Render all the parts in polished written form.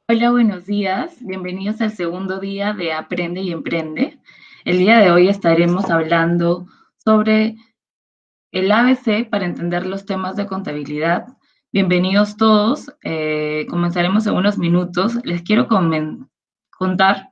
Hola, buenos días. Bienvenidos al segundo día de Aprende y Emprende. El día de hoy estaremos hablando sobre el ABC para entender los temas de contabilidad. Bienvenidos todos. Comenzaremos en unos minutos. Les quiero contar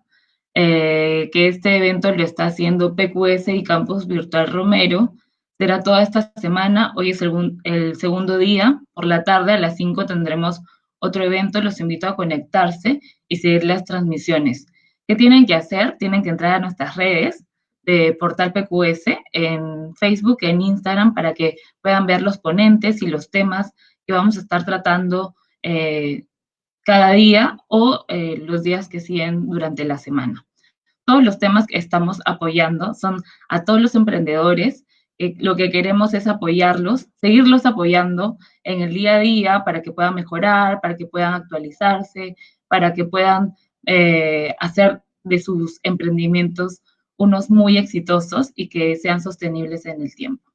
que este evento lo está haciendo PQS y Campus Virtual Romero. Será toda esta semana. Hoy es el segundo día. Por la tarde a las 5 tendremos otro evento. Los invito a conectarse y seguir las transmisiones. ¿Qué tienen que hacer? Tienen que entrar a nuestras redes de Portal PQS en Facebook, en Instagram, para que puedan ver los ponentes y los temas que vamos a estar tratando cada día o los días que siguen durante la semana. Todos los temas que estamos apoyando son a todos los emprendedores. Lo que queremos es apoyarlos, seguirlos apoyando en el día a día para que puedan mejorar, para que puedan actualizarse, para que puedan hacer de sus emprendimientos unos muy exitosos y que sean sostenibles en el tiempo.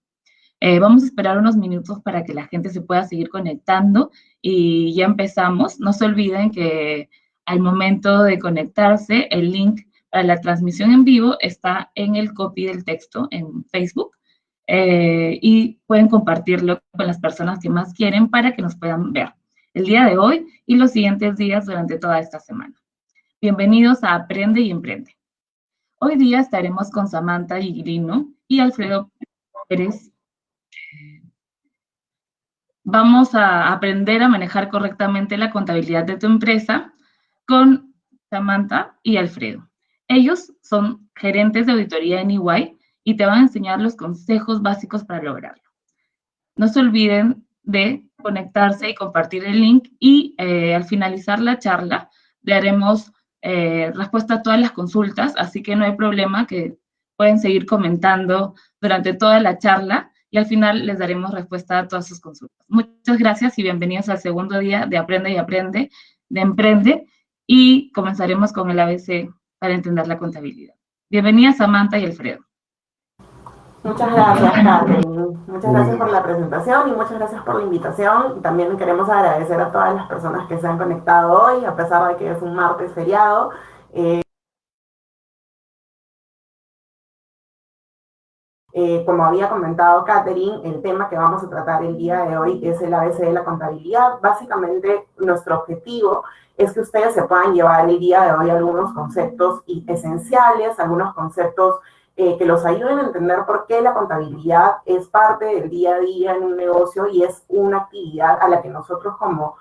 Vamos a esperar unos minutos para que la gente se pueda seguir conectando y ya empezamos. No se olviden que al momento de conectarse, el link para la transmisión en vivo está en el copy del texto en Facebook y pueden compartirlo con las personas que más quieren para que nos puedan ver el día de hoy y los siguientes días durante toda esta semana. Bienvenidos a Aprende y Emprende. Hoy día estaremos con Samantha Iglino y Alfredo Pérez. Vamos a aprender a manejar correctamente la contabilidad de tu empresa con Samantha y Alfredo. Ellos son gerentes de auditoría en EY y te van a enseñar los consejos básicos para lograrlo. No se olviden de conectarse y compartir el link y al finalizar la charla le haremos respuesta a todas las consultas, así que no hay problema, que pueden seguir comentando durante toda la charla y al final les daremos respuesta a todas sus consultas. Muchas gracias y bienvenidos al segundo día de Aprende y Aprende, de Emprende, y comenzaremos con el ABC para entender la contabilidad. Bienvenidas Samantha y Alfredo. Muchas gracias, Catherine. Muchas gracias por la presentación y muchas gracias por la invitación. También queremos agradecer a todas las personas que se han conectado hoy, a pesar de que es un martes feriado. Como había comentado Catherine, el tema que vamos a tratar el día de hoy es el ABC de la contabilidad. Básicamente, nuestro objetivo es que ustedes se puedan llevar el día de hoy algunos conceptos esenciales, algunos conceptos que los ayuden a entender por qué la contabilidad es parte del día a día en un negocio y es una actividad a la que nosotros como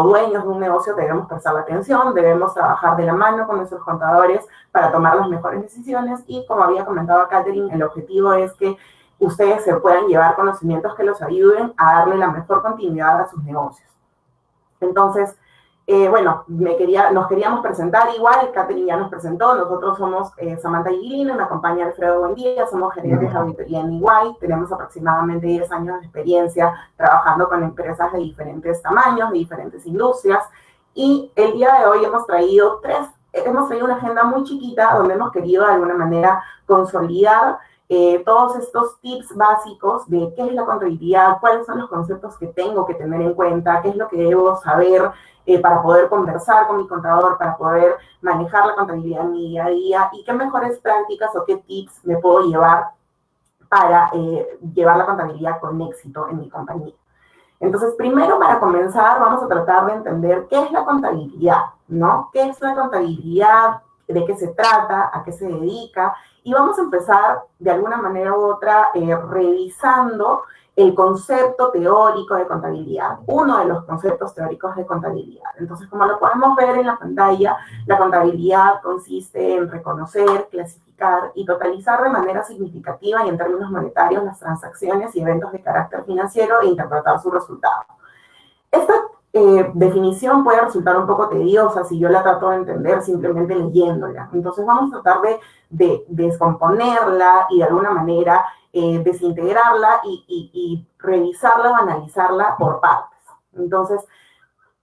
dueños de un negocio debemos prestar atención, debemos trabajar de la mano con nuestros contadores para tomar las mejores decisiones y, como había comentado Catherine, el objetivo es que ustedes se puedan llevar conocimientos que los ayuden a darle la mejor continuidad a sus negocios. Entonces, bueno, nos queríamos presentar igual, Catherine ya nos presentó, nosotros somos Samantha Iglino, me acompaña Alfredo Buendía, somos gerentes de auditoría en EY, tenemos aproximadamente 10 años de experiencia trabajando con empresas de diferentes tamaños, de diferentes industrias, y el día de hoy hemos traído una agenda muy chiquita donde hemos querido de alguna manera consolidar todos estos tips básicos de qué es la contabilidad, cuáles son los conceptos que tengo que tener en cuenta, qué es lo que debo saber para poder conversar con mi contador, para poder manejar la contabilidad en mi día a día y qué mejores prácticas o qué tips me puedo llevar para llevar la contabilidad con éxito en mi compañía. Entonces, primero, para comenzar, vamos a tratar de entender qué es la contabilidad, ¿no? ¿Qué es la contabilidad? ¿De qué se trata? ¿A qué se dedica? Y vamos a empezar, de alguna manera u otra, revisando el concepto teórico de contabilidad, uno de los conceptos teóricos de contabilidad. Entonces, como lo podemos ver en la pantalla, la contabilidad consiste en reconocer, clasificar y totalizar de manera significativa y en términos monetarios las transacciones y eventos de carácter financiero e interpretar su resultado. Esta definición puede resultar un poco tediosa si yo la trato de entender simplemente leyéndola. Entonces vamos a tratar de descomponerla y de alguna manera desintegrarla y revisarla o analizarla por partes. Entonces,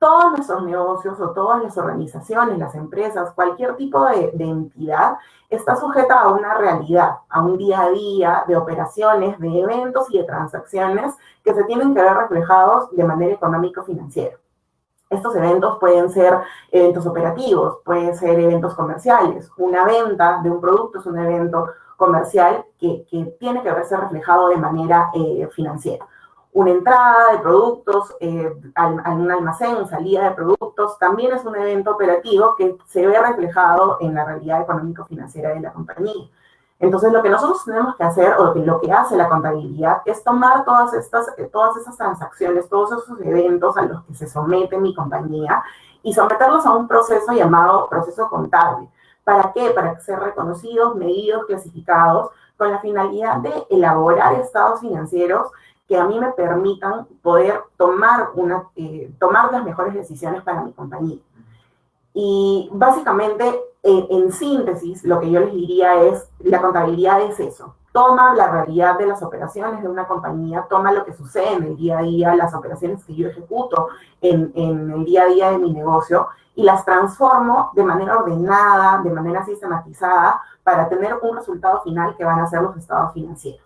todos nuestros negocios o todas las organizaciones, las empresas, cualquier tipo de entidad está sujeta a una realidad, a un día a día de operaciones, de eventos y de transacciones que se tienen que ver reflejados de manera económico-financiera. Estos eventos pueden ser eventos operativos, pueden ser eventos comerciales. Una venta de un producto es un evento comercial que tiene que verse reflejado de manera financiera. Una entrada de productos a un almacén, salida de productos, también es un evento operativo que se ve reflejado en la realidad económico-financiera de la compañía. Entonces, lo que nosotros tenemos que hacer, o lo que hace la contabilidad, es tomar todas esas transacciones, todos esos eventos a los que se somete mi compañía y someterlos a un proceso llamado proceso contable. ¿Para qué? Para ser reconocidos, medidos, clasificados, con la finalidad de elaborar estados financieros que a mí me permitan poder tomar las mejores decisiones para mi compañía. Y básicamente, en síntesis, lo que yo les diría es, la contabilidad es eso. Toma la realidad de las operaciones de una compañía, toma lo que sucede en el día a día, las operaciones que yo ejecuto en el día a día de mi negocio, y las transformo de manera ordenada, de manera sistematizada, para tener un resultado final que van a ser los estados financieros.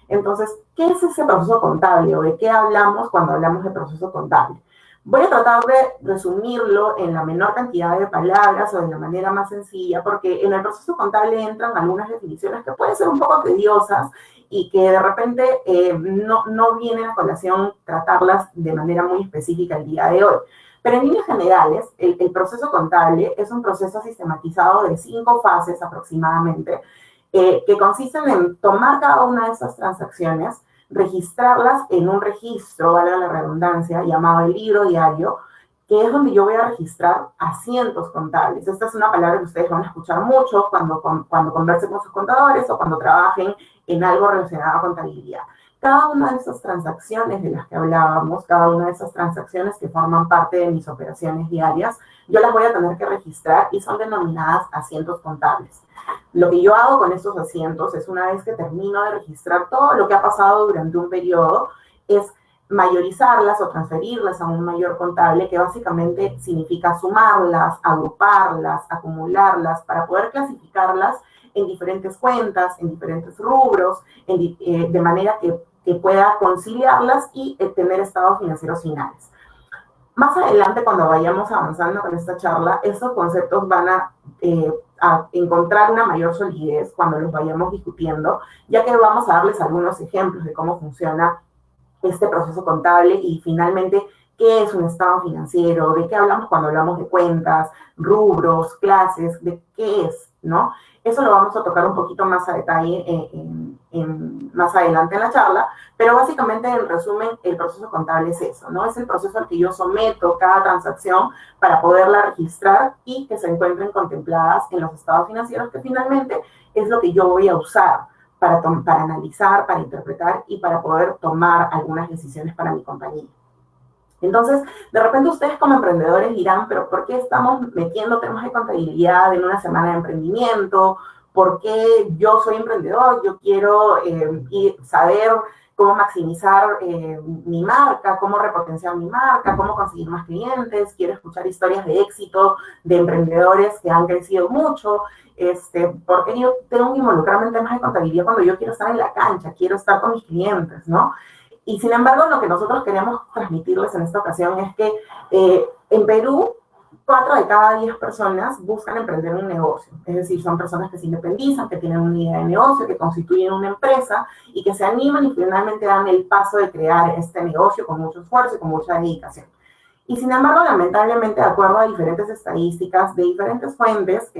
Entonces, ¿qué es ese proceso contable o de qué hablamos cuando hablamos de proceso contable? Voy a tratar de resumirlo en la menor cantidad de palabras o de la manera más sencilla, porque en el proceso contable entran algunas definiciones que pueden ser un poco tediosas y que de repente no vienen a colación tratarlas de manera muy específica el día de hoy. Pero en líneas generales, el proceso contable es un proceso sistematizado de 5 fases aproximadamente, que consisten en tomar cada una de esas transacciones, registrarlas en un registro, valga la redundancia, llamado el libro diario, que es donde yo voy a registrar asientos contables. Esta es una palabra que ustedes van a escuchar mucho cuando conversen con sus contadores o cuando trabajen en algo relacionado a contabilidad. Cada una de esas transacciones de las que hablábamos, cada una de esas transacciones que forman parte de mis operaciones diarias, yo las voy a tener que registrar y son denominadas asientos contables. Lo que yo hago con estos asientos es, una vez que termino de registrar todo lo que ha pasado durante un periodo, es mayorizarlas o transferirlas a un mayor contable, que básicamente significa sumarlas, agruparlas, acumularlas, para poder clasificarlas en diferentes cuentas, en diferentes rubros, de manera que pueda conciliarlas y tener estados financieros finales. Más adelante, cuando vayamos avanzando con esta charla, estos conceptos van a encontrar una mayor solidez cuando los vayamos discutiendo, ya que vamos a darles algunos ejemplos de cómo funciona este proceso contable y finalmente qué es un estado financiero, de qué hablamos cuando hablamos de cuentas, rubros, clases, de qué es, ¿no? Eso lo vamos a tocar un poquito más a detalle más adelante en la charla, pero básicamente, en resumen, el proceso contable es eso, ¿no? Es el proceso al que yo someto cada transacción para poderla registrar y que se encuentren contempladas en los estados financieros, que finalmente es lo que yo voy a usar para analizar, para interpretar y para poder tomar algunas decisiones para mi compañía. Entonces, de repente ustedes como emprendedores dirán, pero ¿por qué estamos metiendo temas de contabilidad en una semana de emprendimiento? ¿Por qué yo soy emprendedor? Yo quiero saber cómo maximizar mi marca, cómo repotenciar mi marca, cómo conseguir más clientes. Quiero escuchar historias de éxito de emprendedores que han crecido mucho. ¿Por qué yo tengo que involucrarme en temas de contabilidad cuando yo quiero estar en la cancha, quiero estar con mis clientes, ¿no? Y sin embargo, lo que nosotros queremos transmitirles en esta ocasión es que en Perú, 4 de cada 10 personas buscan emprender un negocio. Es decir, son personas que se independizan, que tienen una idea de negocio, que constituyen una empresa y que se animan y finalmente dan el paso de crear este negocio con mucho esfuerzo y con mucha dedicación. Y sin embargo, lamentablemente, de acuerdo a diferentes estadísticas de diferentes fuentes,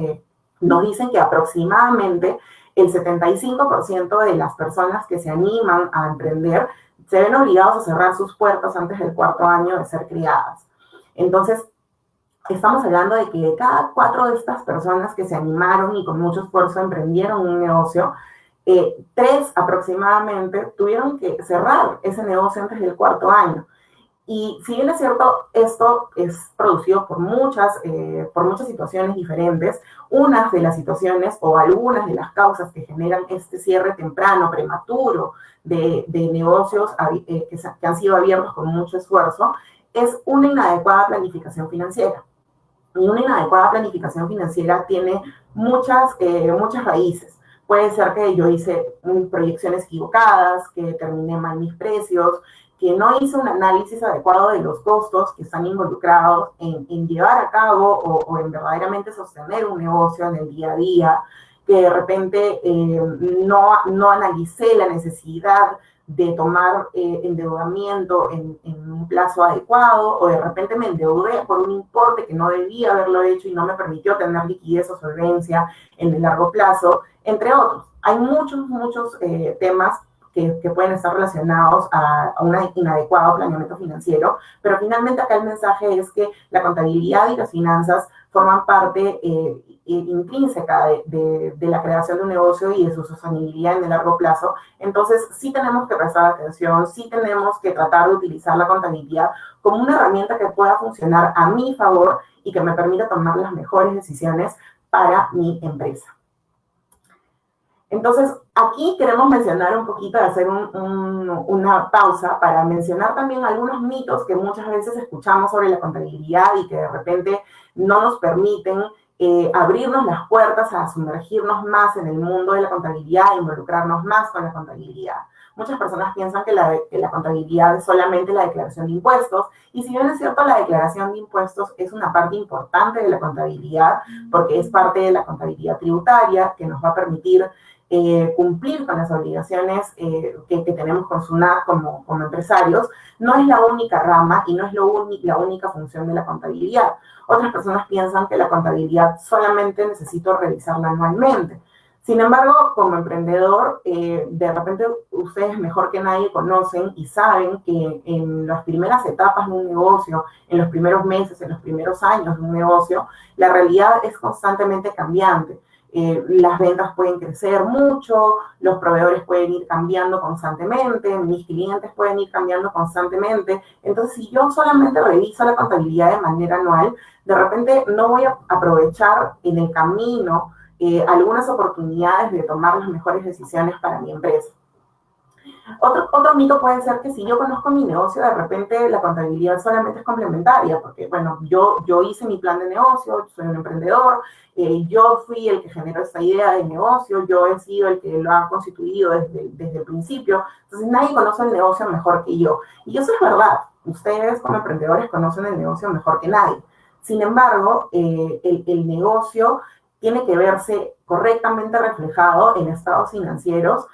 nos dicen que aproximadamente el 75% de las personas que se animan a emprender se ven obligados a cerrar sus puertas antes del 4.º año de ser criadas. Entonces, estamos hablando de que de cada 4 de estas personas que se animaron y con mucho esfuerzo emprendieron un negocio, 3 aproximadamente tuvieron que cerrar ese negocio antes del 4.º año. Y si bien es cierto, esto es producido por muchas situaciones diferentes, unas de las situaciones o algunas de las causas que generan este cierre temprano, prematuro, de negocios que han sido abiertos con mucho esfuerzo, es una inadecuada planificación financiera. Y una inadecuada planificación financiera tiene muchas raíces. Puede ser que yo hice proyecciones equivocadas, que determiné mal mis precios, que no hice un análisis adecuado de los costos que están involucrados en llevar a cabo o en verdaderamente sostener un negocio en el día a día, que de repente no analicé la necesidad de tomar endeudamiento en un plazo adecuado, o de repente me endeudé por un importe que no debía haberlo hecho y no me permitió tener liquidez o solvencia en el largo plazo, entre otros. Hay muchos temas que pueden estar relacionados a un inadecuado planeamiento financiero, pero finalmente acá el mensaje es que la contabilidad y las finanzas forman parte intrínseca de la creación de un negocio y de su sostenibilidad en el largo plazo. Entonces, sí tenemos que prestar atención, sí tenemos que tratar de utilizar la contabilidad como una herramienta que pueda funcionar a mi favor y que me permita tomar las mejores decisiones para mi empresa. Entonces, aquí queremos mencionar un poquito, hacer una pausa para mencionar también algunos mitos que muchas veces escuchamos sobre la contabilidad y que de repente no nos permiten abrirnos las puertas a sumergirnos más en el mundo de la contabilidad, involucrarnos más con la contabilidad. Muchas personas piensan que la contabilidad es solamente la declaración de impuestos, y si bien es cierto, la declaración de impuestos es una parte importante de la contabilidad, porque es parte de la contabilidad tributaria que nos va a permitir cumplir con las obligaciones que tenemos con SUNAT como empresarios, no es la única rama y no es la única función de la contabilidad. Otras personas piensan que la contabilidad solamente necesito revisarla anualmente. Sin embargo, como emprendedor, de repente ustedes mejor que nadie conocen y saben que en las primeras etapas de un negocio, en los primeros meses, en los primeros años de un negocio, la realidad es constantemente cambiante. Las ventas pueden crecer mucho, los proveedores pueden ir cambiando constantemente, mis clientes pueden ir cambiando constantemente. Entonces, si yo solamente reviso la contabilidad de manera anual, de repente no voy a aprovechar en el camino algunas oportunidades de tomar las mejores decisiones para mi empresa. Otro mito puede ser que si yo conozco mi negocio, de repente la contabilidad solamente es complementaria, porque, bueno, yo hice mi plan de negocio, soy un emprendedor, yo fui el que generó esta idea de negocio, yo he sido el que lo ha constituido desde el principio, entonces nadie conoce el negocio mejor que yo. Y eso es verdad, ustedes como emprendedores conocen el negocio mejor que nadie. Sin embargo, el negocio tiene que verse correctamente reflejado en estados financieros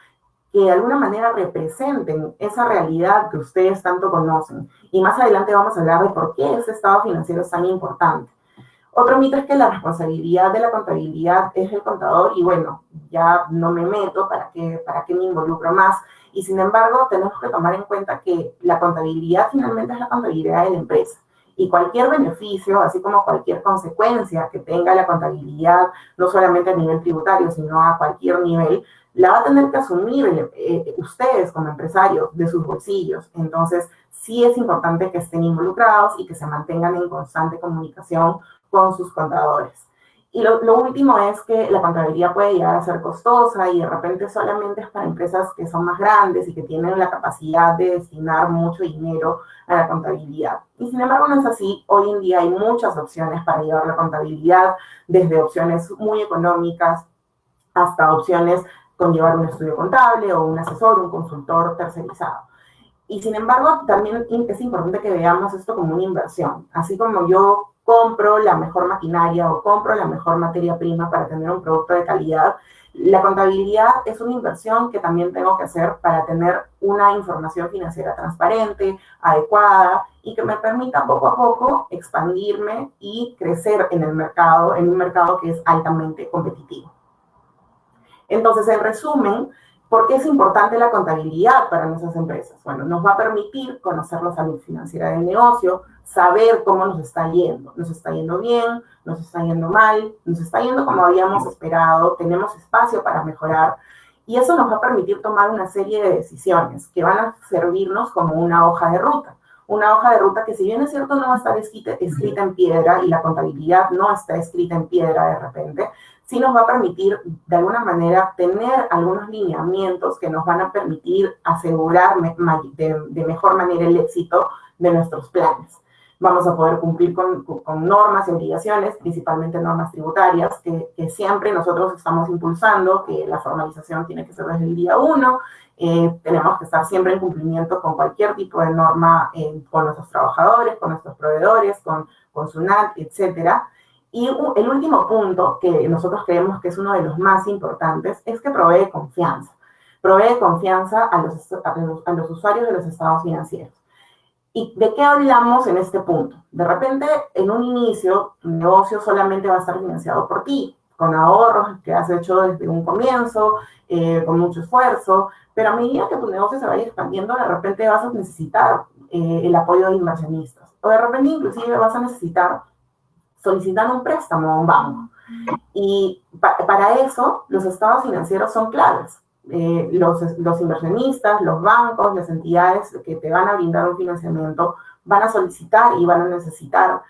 que de alguna manera representen esa realidad que ustedes tanto conocen. Y más adelante vamos a hablar de por qué ese estado financiero es tan importante. Otro mito es que la responsabilidad de la contabilidad es el contador y, bueno, ya no me meto, ¿para qué me involucro más? Y sin embargo, tenemos que tomar en cuenta que la contabilidad finalmente es la contabilidad de la empresa. Y cualquier beneficio, así como cualquier consecuencia que tenga la contabilidad, no solamente a nivel tributario, sino a cualquier nivel, la va a tener que asumir ustedes como empresarios de sus bolsillos. Entonces, sí es importante que estén involucrados y que se mantengan en constante comunicación con sus contadores. Y lo último es que la contabilidad puede llegar a ser costosa y de repente solamente es para empresas que son más grandes y que tienen la capacidad de destinar mucho dinero a la contabilidad. Y sin embargo no es así. Hoy en día hay muchas opciones para llevar la contabilidad, desde opciones muy económicas hasta opciones con llevar un estudio contable o un asesor, un consultor tercerizado. Y sin embargo, también es importante que veamos esto como una inversión. Así como yo compro la mejor maquinaria o compro la mejor materia prima para tener un producto de calidad, la contabilidad es una inversión que también tengo que hacer para tener una información financiera transparente, adecuada y que me permita poco a poco expandirme y crecer en el mercado, en un mercado que es altamente competitivo. Entonces, en resumen, ¿por qué es importante la contabilidad para nuestras empresas? Bueno, nos va a permitir conocer la salud financiera del negocio, saber cómo nos está yendo. Nos está yendo bien, nos está yendo mal, nos está yendo como habíamos esperado, tenemos espacio para mejorar. Y eso nos va a permitir tomar una serie de decisiones que van a servirnos como una hoja de ruta. Una hoja de ruta que, si bien es cierto, no va a estar escrita en piedra, y la contabilidad no está escrita en piedra de repente, sí nos va a permitir, de alguna manera, tener algunos lineamientos que nos van a permitir asegurar de mejor manera el éxito de nuestros planes. vamos a poder cumplir con normas y obligaciones, principalmente normas tributarias, que siempre nosotros estamos impulsando, que la formalización tiene que ser desde el día 1, tenemos que estar siempre en cumplimiento con cualquier tipo de norma, con nuestros trabajadores, con nuestros proveedores, con SUNAT, etcétera. Y el último punto que nosotros creemos que es uno de los más importantes es que provee confianza. Provee confianza a los usuarios de los estados financieros. ¿Y de qué hablamos en este punto? De repente, en un inicio, tu negocio solamente va a estar financiado por ti, con ahorros que has hecho desde un comienzo, con mucho esfuerzo, pero a medida que tu negocio se vaya expandiendo, de repente vas a necesitar el apoyo de inversionistas, o de repente inclusive vas a necesitar solicitar un préstamo a un banco. Y para eso, los estados financieros son claves. Los inversionistas, los bancos, las entidades que te van a brindar un financiamiento van a solicitar y van a necesitar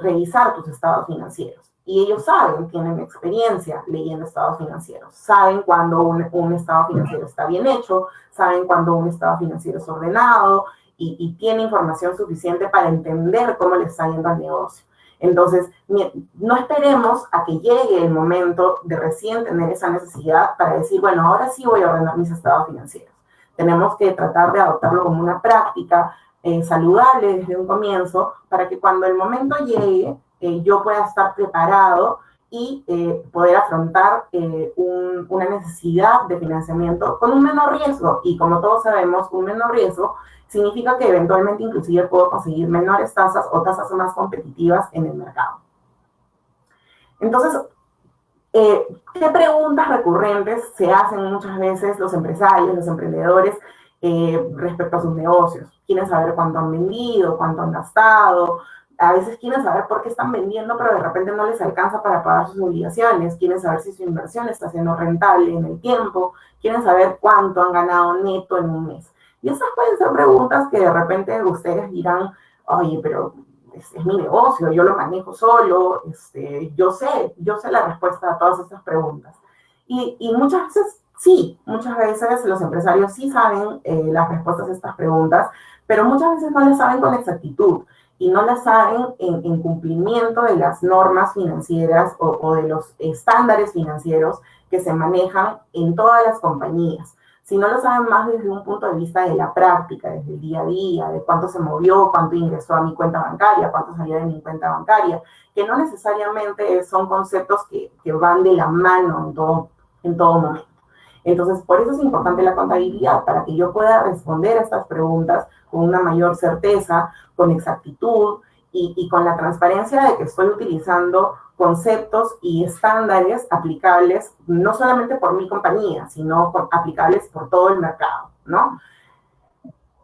revisar tus estados financieros. Y ellos saben, tienen experiencia leyendo estados financieros, saben cuando un estado financiero está bien hecho, saben cuando un estado financiero es ordenado y tiene información suficiente para entender cómo le está yendo al negocio. Entonces, no esperemos a que llegue el momento de recién tener esa necesidad para decir, bueno, ahora sí voy a ordenar mis estados financieros. Tenemos que tratar de adoptarlo como una práctica saludable desde un comienzo para que cuando el momento llegue yo pueda estar preparado y poder afrontar una necesidad de financiamiento con un menor riesgo. Y como todos sabemos, un menor riesgo significa que eventualmente inclusive puedo conseguir menores tasas o tasas más competitivas en el mercado. Entonces, ¿qué preguntas recurrentes se hacen muchas veces los empresarios, los emprendedores respecto a sus negocios? Quieren saber cuánto han vendido, cuánto han gastado. A veces quieren saber por qué están vendiendo, pero de repente no les alcanza para pagar sus obligaciones. Quieren saber si su inversión está siendo rentable en el tiempo. Quieren saber cuánto han ganado neto en un mes. Y esas pueden ser preguntas que de repente ustedes dirán, oye, pero es mi negocio, yo lo manejo solo, yo sé la respuesta a todas estas preguntas. Y muchas veces sí, muchas veces los empresarios sí saben las respuestas a estas preguntas, pero muchas veces no las saben con exactitud y no las saben en cumplimiento de las normas financieras o de los estándares financieros que se manejan en todas las compañías. Si no lo saben más desde un punto de vista de la práctica, desde el día a día, de cuánto se movió, cuánto ingresó a mi cuenta bancaria, cuánto salió de mi cuenta bancaria, que no necesariamente son conceptos que van de la mano en todo momento. Entonces, por eso es importante la contabilidad, para que yo pueda responder a estas preguntas con una mayor certeza, con exactitud y con la transparencia de que estoy utilizando conceptos y estándares aplicables no solamente por mi compañía, sino aplicables por todo el mercado, ¿no?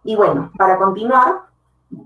Y bueno, para continuar,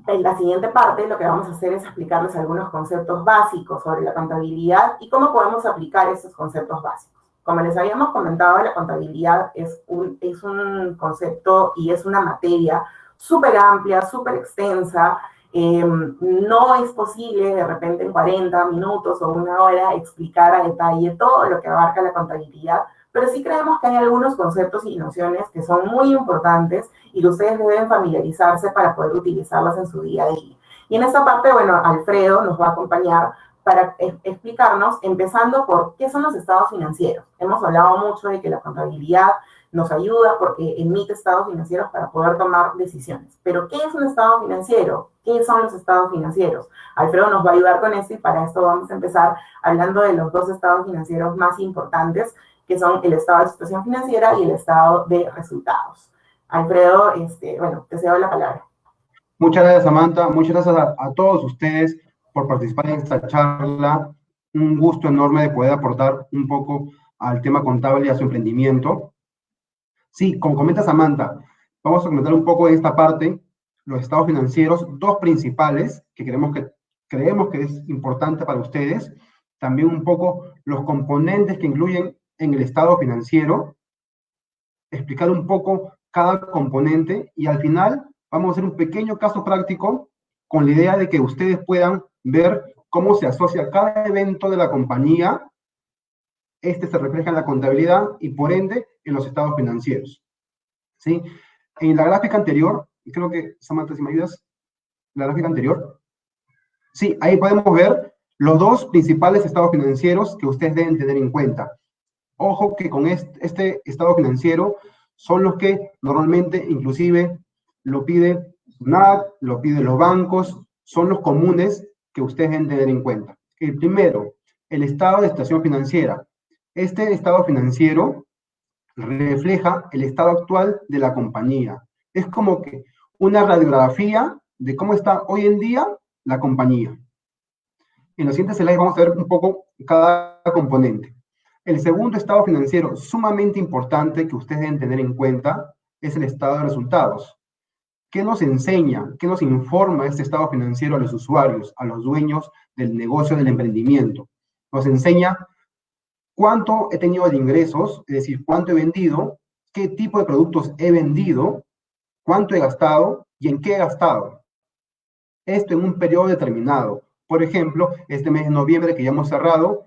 en la siguiente parte lo que vamos a hacer es explicarles algunos conceptos básicos sobre la contabilidad y cómo podemos aplicar esos conceptos básicos. Como les habíamos comentado, la contabilidad es un concepto y es una materia súper amplia, súper extensa. No es posible de repente en 40 minutos o una hora explicar a detalle todo lo que abarca la contabilidad, pero sí creemos que hay algunos conceptos y nociones que son muy importantes y que ustedes deben familiarizarse para poder utilizarlas en su día a día. Y en esta parte, bueno, Alfredo nos va a acompañar para explicarnos, empezando por qué son los estados financieros. Hemos hablado mucho de que la contabilidad nos ayuda porque emite estados financieros para poder tomar decisiones. Pero, ¿qué es un estado financiero? ¿Qué son los estados financieros? Alfredo nos va a ayudar con esto y para esto vamos a empezar hablando de los dos estados financieros más importantes, que son el estado de situación financiera y el estado de resultados. Alfredo, bueno, te cedo la palabra. Muchas gracias, Samantha. Muchas gracias a todos ustedes por participar en esta charla. Un gusto enorme de poder aportar un poco al tema contable y a su emprendimiento. Sí, como comenta Samantha, vamos a comentar un poco de esta parte, los estados financieros, dos principales que creemos que es importante para ustedes. También un poco los componentes que incluyen en el estado financiero, explicar un poco cada componente y al final vamos a hacer un pequeño caso práctico con la idea de que ustedes puedan ver cómo se asocia cada evento de la compañía. Se refleja en la contabilidad y por ende en los estados financieros. ¿Sí? En la gráfica anterior, creo que, Samantha, si me ayudas, la gráfica anterior. Sí, ahí podemos ver los dos principales estados financieros que ustedes deben tener en cuenta. Ojo que con este estado financiero son los que normalmente inclusive lo pide SUNAT, lo piden los bancos, son los comunes que ustedes deben tener en cuenta. El primero, el estado de situación financiera. Este estado financiero refleja el estado actual de la compañía. Es como que una radiografía de cómo está hoy en día la compañía. En los siguientes slides vamos a ver un poco cada componente. El segundo estado financiero sumamente importante que ustedes deben tener en cuenta es el estado de resultados. ¿Qué nos enseña, qué nos informa este estado financiero a los usuarios, a los dueños del negocio, del emprendimiento? Nos enseña cuánto he tenido de ingresos, es decir, cuánto he vendido, qué tipo de productos he vendido, cuánto he gastado y en qué he gastado. Esto en un periodo determinado. Por ejemplo, este mes de noviembre que ya hemos cerrado,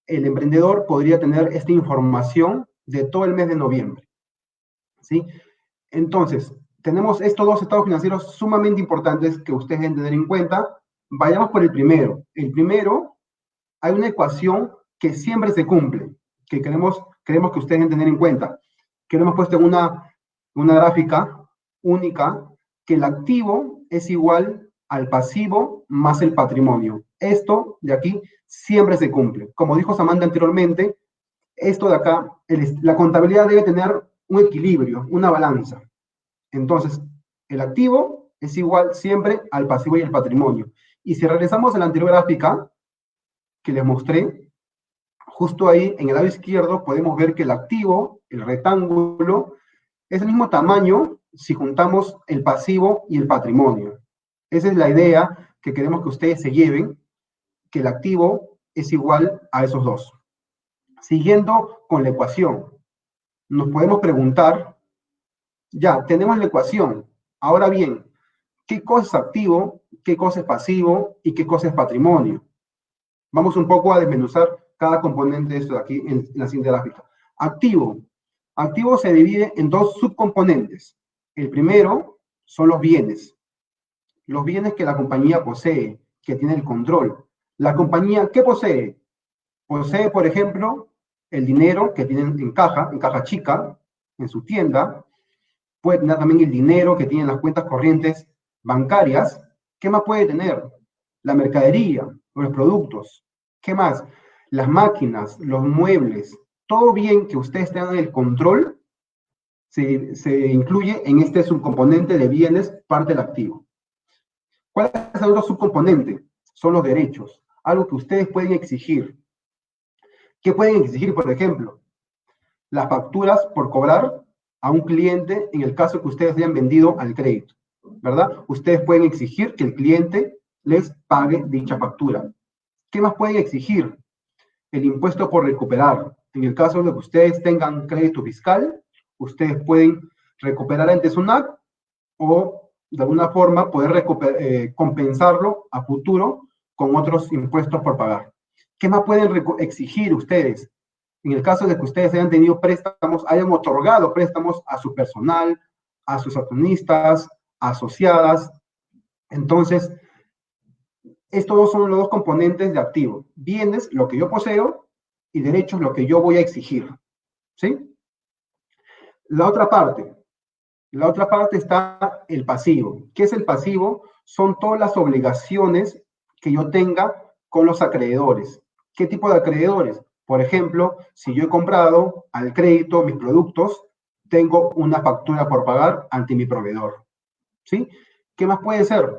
el emprendedor podría tener esta información de todo el mes de noviembre. ¿Sí? Entonces, tenemos estos dos estados financieros sumamente importantes que ustedes deben tener en cuenta. Vayamos por el primero. El primero, hay una ecuación que siempre se cumple, que queremos que ustedes deben tener en cuenta, que lo hemos puesto en una gráfica única, que el activo es igual al pasivo más el patrimonio. Esto de aquí siempre se cumple. Como dijo Samantha anteriormente, esto de acá, la contabilidad debe tener un equilibrio, una balanza. Entonces, el activo es igual siempre al pasivo y el patrimonio. Y si regresamos a la anterior gráfica que les mostré, justo ahí en el lado izquierdo podemos ver que el activo, el rectángulo, es el mismo tamaño si juntamos el pasivo y el patrimonio. Esa es la idea que queremos que ustedes se lleven, que el activo es igual a esos dos. Siguiendo con la ecuación, nos podemos preguntar, ya, tenemos la ecuación, ahora bien, ¿qué cosa es activo, qué cosa es pasivo y qué cosa es patrimonio? Vamos un poco a desmenuzar cada componente de esto de aquí en la siguiente gráfica. Activo. Activo se divide en dos subcomponentes. El primero son los bienes. Los bienes que la compañía posee, que tiene el control. La compañía, ¿qué posee? Posee, por ejemplo, el dinero que tienen en caja chica, en su tienda. Puede tener también el dinero que tienen las cuentas corrientes bancarias. ¿Qué más puede tener? La mercadería, los productos. ¿Qué más? Las máquinas, los muebles. Todo bien que ustedes tengan el control se incluye en este subcomponente de bienes, parte del activo. ¿Cuál es el otro subcomponente? Son los derechos, algo que ustedes pueden exigir. ¿Qué pueden exigir, por ejemplo? Las facturas por cobrar a un cliente en el caso que ustedes hayan vendido al crédito, ¿verdad? Ustedes pueden exigir que el cliente les pague dicha factura. ¿Qué más pueden exigir? El impuesto por recuperar. En el caso de que ustedes tengan crédito fiscal, ustedes pueden recuperar ante SUNAT o de alguna forma poder compensarlo a futuro con otros impuestos por pagar. ¿Qué más pueden exigir ustedes? En el caso de que ustedes hayan tenido préstamos, hayan otorgado préstamos a su personal, a sus accionistas, asociadas. Entonces, estos dos son los dos componentes de activo. Bienes, lo que yo poseo, y derechos, lo que yo voy a exigir. ¿Sí? La otra parte está el pasivo. ¿Qué es el pasivo? Son todas las obligaciones que yo tenga con los acreedores. ¿Qué tipo de acreedores? Por ejemplo, si yo he comprado al crédito mis productos, tengo una factura por pagar ante mi proveedor. ¿Sí? ¿Qué más puede ser?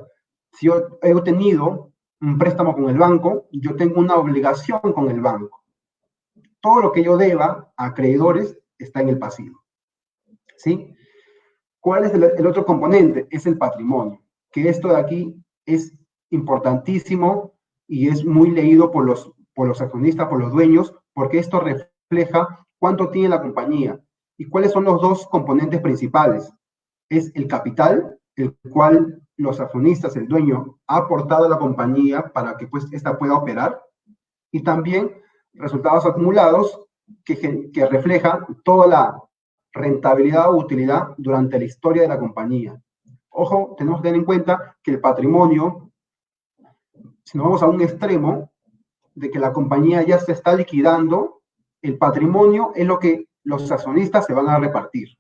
Si yo he tenido un préstamo con el banco, yo tengo una obligación con el banco. Todo lo que yo deba a acreedores está en el pasivo. ¿Sí? ¿Cuál es el otro componente? Es el patrimonio, que esto de aquí es importantísimo y es muy leído por los accionistas, por los dueños, porque esto refleja cuánto tiene la compañía. ¿Y cuáles son los dos componentes principales? Es el capital, el cual los accionistas, el dueño, ha aportado a la compañía para que pues esta pueda operar, y también resultados acumulados que reflejan toda la rentabilidad o utilidad durante la historia de la compañía. Ojo, tenemos que tener en cuenta que el patrimonio, si nos vamos a un extremo de que la compañía ya se está liquidando, el patrimonio es lo que los accionistas se van a repartir.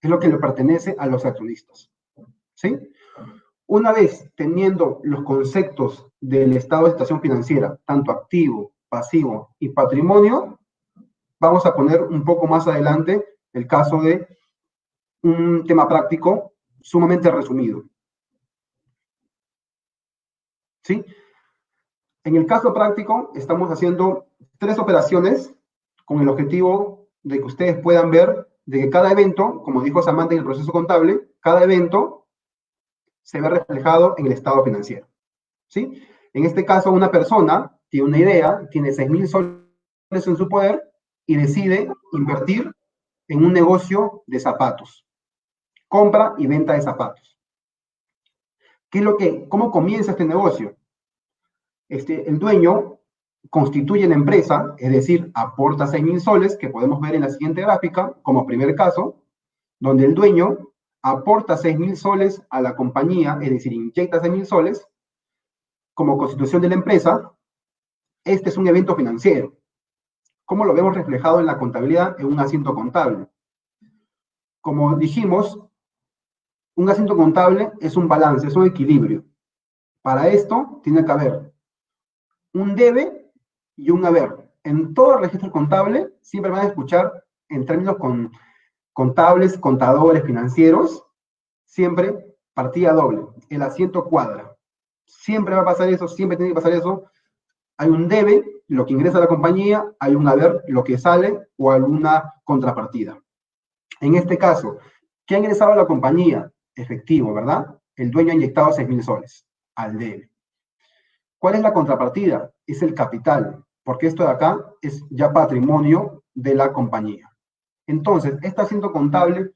Es lo que le pertenece a los accionistas. ¿Sí? Una vez teniendo los conceptos del estado de situación financiera, tanto activo, pasivo y patrimonio, vamos a poner un poco más adelante el caso de un tema práctico sumamente resumido. ¿Sí? En el caso práctico, estamos haciendo 3 operaciones con el objetivo de que ustedes puedan ver de que cada evento, como dijo Samantha en el proceso contable, cada evento se ve reflejado en el estado financiero. ¿Sí? En este caso, una persona tiene una idea, tiene 6.000 soles en su poder y decide invertir en un negocio de zapatos. Compra y venta de zapatos. ¿Cómo comienza este negocio? El dueño constituye la empresa, es decir, aporta 6.000 soles, que podemos ver en la siguiente gráfica, como primer caso, donde el dueño aporta 6.000 soles a la compañía, es decir, inyecta 6.000 soles, como constitución de la empresa. Este es un evento financiero. ¿Cómo lo vemos reflejado en la contabilidad? En un asiento contable. Como dijimos, un asiento contable es un balance, es un equilibrio. Para esto tiene que haber un debe y un haber. En todo registro contable siempre van a escuchar en términos contables, contadores, financieros, siempre partida doble, el asiento cuadra. Siempre va a pasar eso, siempre tiene que pasar eso. Hay un debe, lo que ingresa a la compañía, hay un haber, lo que sale, o alguna contrapartida. En este caso, ¿qué ha ingresado a la compañía? Efectivo, ¿verdad? El dueño ha inyectado 6.000 soles al debe. ¿Cuál es la contrapartida? Es el capital, porque esto de acá es ya patrimonio de la compañía. Entonces, este asiento contable,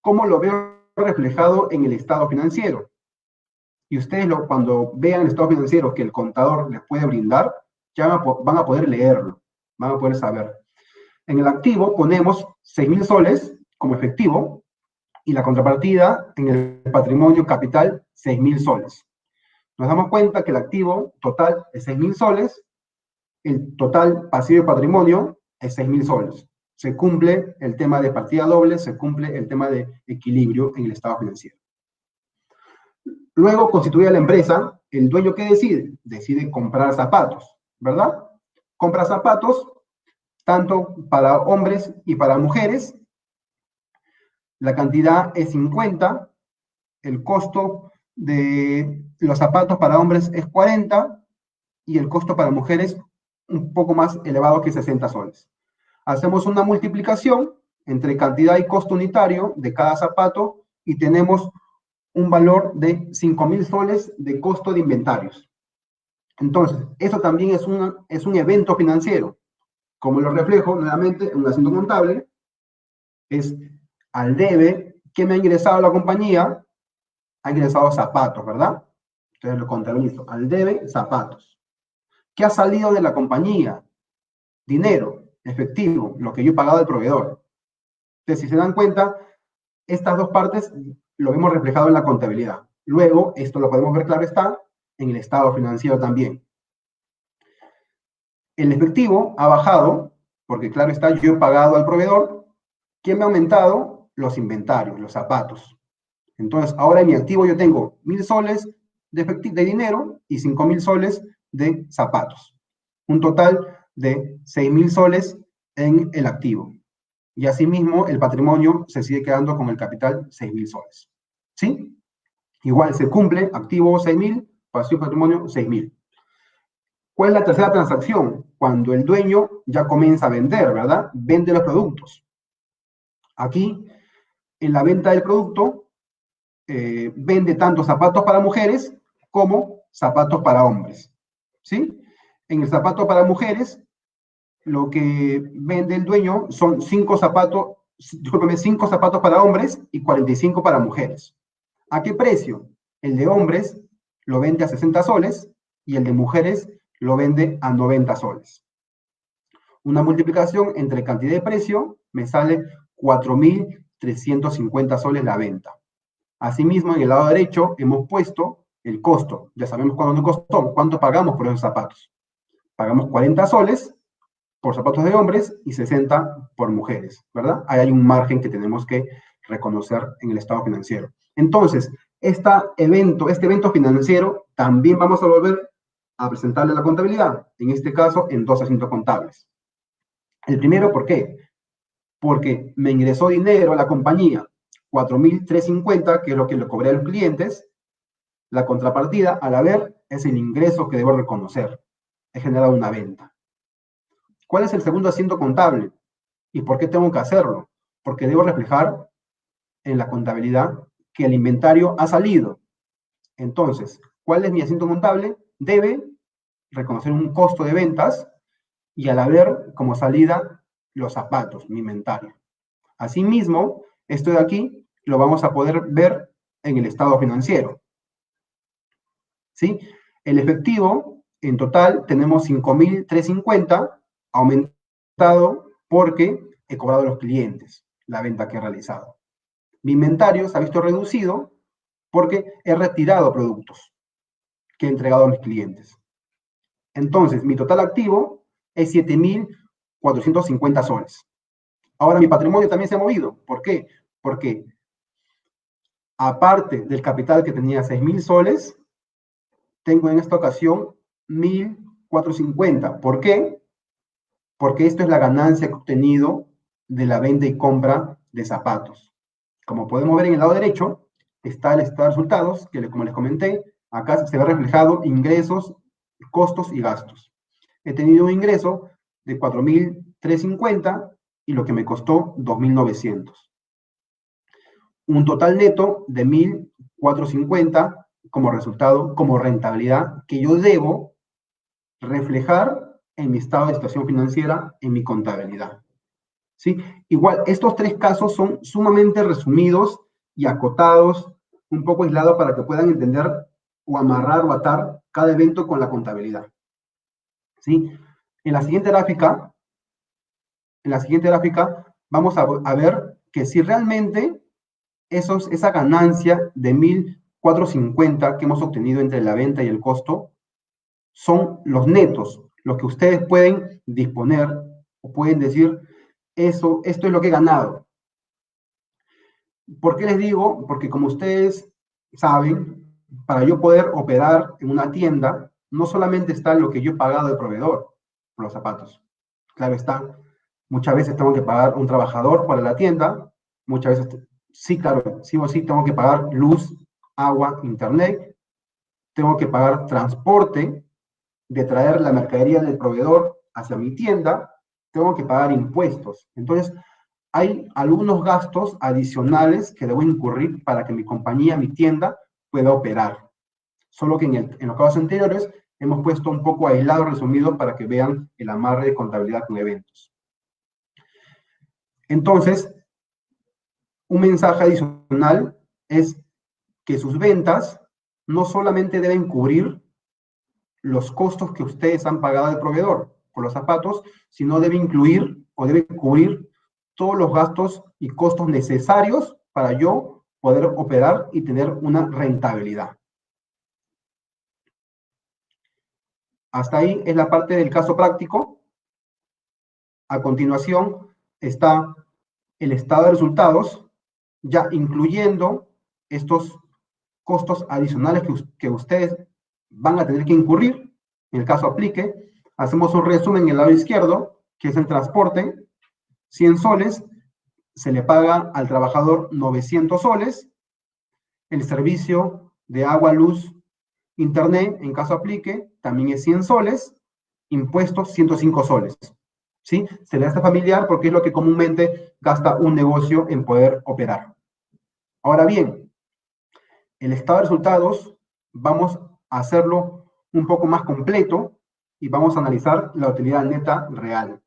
¿cómo lo veo reflejado en el estado financiero? Y ustedes cuando vean el estado financiero que el contador les puede brindar, ya van a poder leerlo, van a poder saber. En el activo ponemos 6.000 soles como efectivo y la contrapartida en el patrimonio capital 6.000 soles. Nos damos cuenta que el activo total es 6.000 soles, el total pasivo de patrimonio es 6.000 soles. Se cumple el tema de partida doble, se cumple el tema de equilibrio en el estado financiero. Luego constituye la empresa, el dueño ¿qué decide? Decide comprar zapatos, ¿verdad? Compra zapatos, tanto para hombres y para mujeres. La cantidad es 50, el costo de los zapatos para hombres es 40 y el costo para mujeres un poco más elevado que 60 soles. Hacemos una multiplicación entre cantidad y costo unitario de cada zapato y tenemos un valor de 5.000 soles de costo de inventarios. Entonces, eso también es un evento financiero. Como lo reflejo nuevamente en un asiento contable, es al debe que me ha ingresado la compañía, ha ingresado zapatos, ¿verdad? Entonces lo contabilizo. Al debe, zapatos. ¿Qué ha salido de la compañía? Dinero, efectivo, lo que yo he pagado al proveedor. Entonces, si se dan cuenta, estas dos partes lo vemos reflejado en la contabilidad. Luego, esto lo podemos ver, claro está, en el estado financiero también. El efectivo ha bajado, porque claro está, yo he pagado al proveedor. ¿Quién me ha aumentado? Los inventarios, los zapatos. Entonces, ahora en mi activo yo tengo 1.000 soles de dinero y 5.000 soles de zapatos. Un total de 6.000 soles en el activo. Y asimismo, el patrimonio se sigue quedando con el capital 6.000 soles. ¿Sí? Igual se cumple, activo 6.000, pasivo patrimonio 6.000. ¿Cuál es la tercera transacción? Cuando el dueño ya comienza a vender, ¿verdad? Vende los productos. Aquí, en la venta del producto, vende tanto zapatos para mujeres como zapatos para hombres. ¿Sí? En el zapato para mujeres, lo que vende el dueño son 5 zapatos para hombres y 45 para mujeres. ¿A qué precio? El de hombres lo vende a 60 soles y el de mujeres lo vende a 90 soles. Una multiplicación entre cantidad y precio me sale 4.350 soles la venta. Asimismo, en el lado derecho hemos puesto el costo. Ya sabemos cuánto nos costó, cuánto pagamos por esos zapatos. Pagamos 40 soles por zapatos de hombres y 60 por mujeres, ¿verdad? Ahí hay un margen que tenemos que reconocer en el estado financiero. Entonces, este evento financiero también vamos a volver a presentarle la contabilidad, en este caso en dos asientos contables. El primero, ¿por qué? Porque me ingresó dinero a la compañía, 4.350, que es lo que le cobré a los clientes. La contrapartida, al haber, es el ingreso que debo reconocer. He generado una venta. ¿Cuál es el segundo asiento contable? ¿Y por qué tengo que hacerlo? Porque debo reflejar en la contabilidad que el inventario ha salido. Entonces, ¿cuál es mi asiento contable? Debe reconocer un costo de ventas y al haber como salida los zapatos, mi inventario. Asimismo, esto de aquí lo vamos a poder ver en el estado financiero. ¿Sí? El efectivo, en total, tenemos 5.350, aumentado porque he cobrado a los clientes la venta que he realizado. Mi inventario se ha visto reducido porque he retirado productos que he entregado a mis clientes. Entonces, mi total activo es 7.450 soles. Ahora, mi patrimonio también se ha movido. ¿Por qué? Porque, aparte del capital que tenía 6.000 soles, tengo en esta ocasión 1.450. ¿Por qué? Porque esto es la ganancia que he obtenido de la venta y compra de zapatos. Como podemos ver en el lado derecho, está el estado de resultados, que como les comenté, acá se ve reflejado ingresos, costos y gastos. He tenido un ingreso de 4.350 y lo que me costó 2.900. Un total neto de 1.450 como resultado, como rentabilidad, que yo debo reflejar en mi estado de situación financiera, en mi contabilidad. ¿Sí? Igual, estos tres casos son sumamente resumidos y acotados, un poco aislados para que puedan entender o amarrar o atar cada evento con la contabilidad. ¿Sí? En la siguiente gráfica vamos a ver que si realmente esa ganancia de 1.450 que hemos obtenido entre la venta y el costo son los netos, los que ustedes pueden disponer o pueden decir, esto es lo que he ganado. ¿Por qué les digo? Porque como ustedes saben, para yo poder operar en una tienda, no solamente está lo que yo he pagado de proveedor por los zapatos. Claro está, muchas veces tengo que pagar un trabajador para la tienda, muchas veces, sí, claro, sí o sí tengo que pagar luz, agua, internet, tengo que pagar transporte de traer la mercadería del proveedor hacia mi tienda, tengo que pagar impuestos. Entonces, hay algunos gastos adicionales que debo incurrir para que mi compañía, mi tienda, pueda operar. Solo que en los casos anteriores hemos puesto un poco aislado, resumido, para que vean el amarre de contabilidad con eventos. Entonces, un mensaje adicional es que sus ventas no solamente deben cubrir los costos que ustedes han pagado de proveedor por los zapatos, sino debe incluir o debe cubrir todos los gastos y costos necesarios para yo poder operar y tener una rentabilidad. Hasta ahí es la parte del caso práctico. A continuación está el estado de resultados, ya incluyendo estos costos adicionales que ustedes van a tener que incurrir. En el caso aplique, hacemos un resumen en el lado izquierdo, que es el transporte, 100 soles, se le paga al trabajador 900 soles, el servicio de agua, luz, internet, en caso aplique, también es 100 soles, impuestos 105 soles. ¿Sí? Se le hace familiar porque es lo que comúnmente gasta un negocio en poder operar. Ahora bien, el estado de resultados vamos a hacerlo un poco más completo y vamos a analizar la utilidad neta real.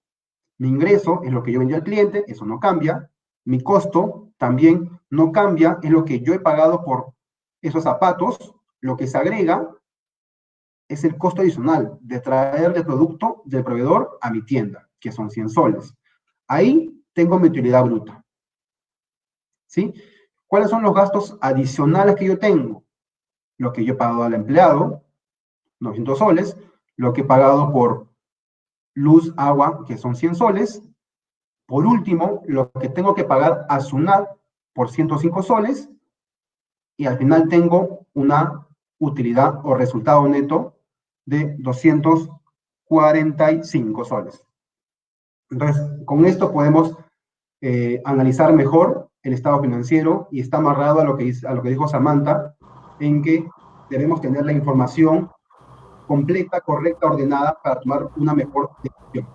Mi ingreso es lo que yo vendí al cliente, eso no cambia. Mi costo también no cambia, es lo que yo he pagado por esos zapatos. Lo que se agrega es el costo adicional de traer el producto del proveedor a mi tienda, que son 100 soles. Ahí tengo mi utilidad bruta. ¿Sí? ¿Cuáles son los gastos adicionales que yo tengo? Lo que yo he pagado al empleado, 900 soles, lo que he pagado por luz, agua, que son 100 soles. Por último, lo que tengo que pagar a SUNAT por 105 soles. Y al final tengo una utilidad o resultado neto de 245 soles. Entonces, con esto podemos analizar mejor el estado financiero y está amarrado a lo que dijo Samantha, en que debemos tener la información completa, correcta, ordenada para tomar una mejor decisión.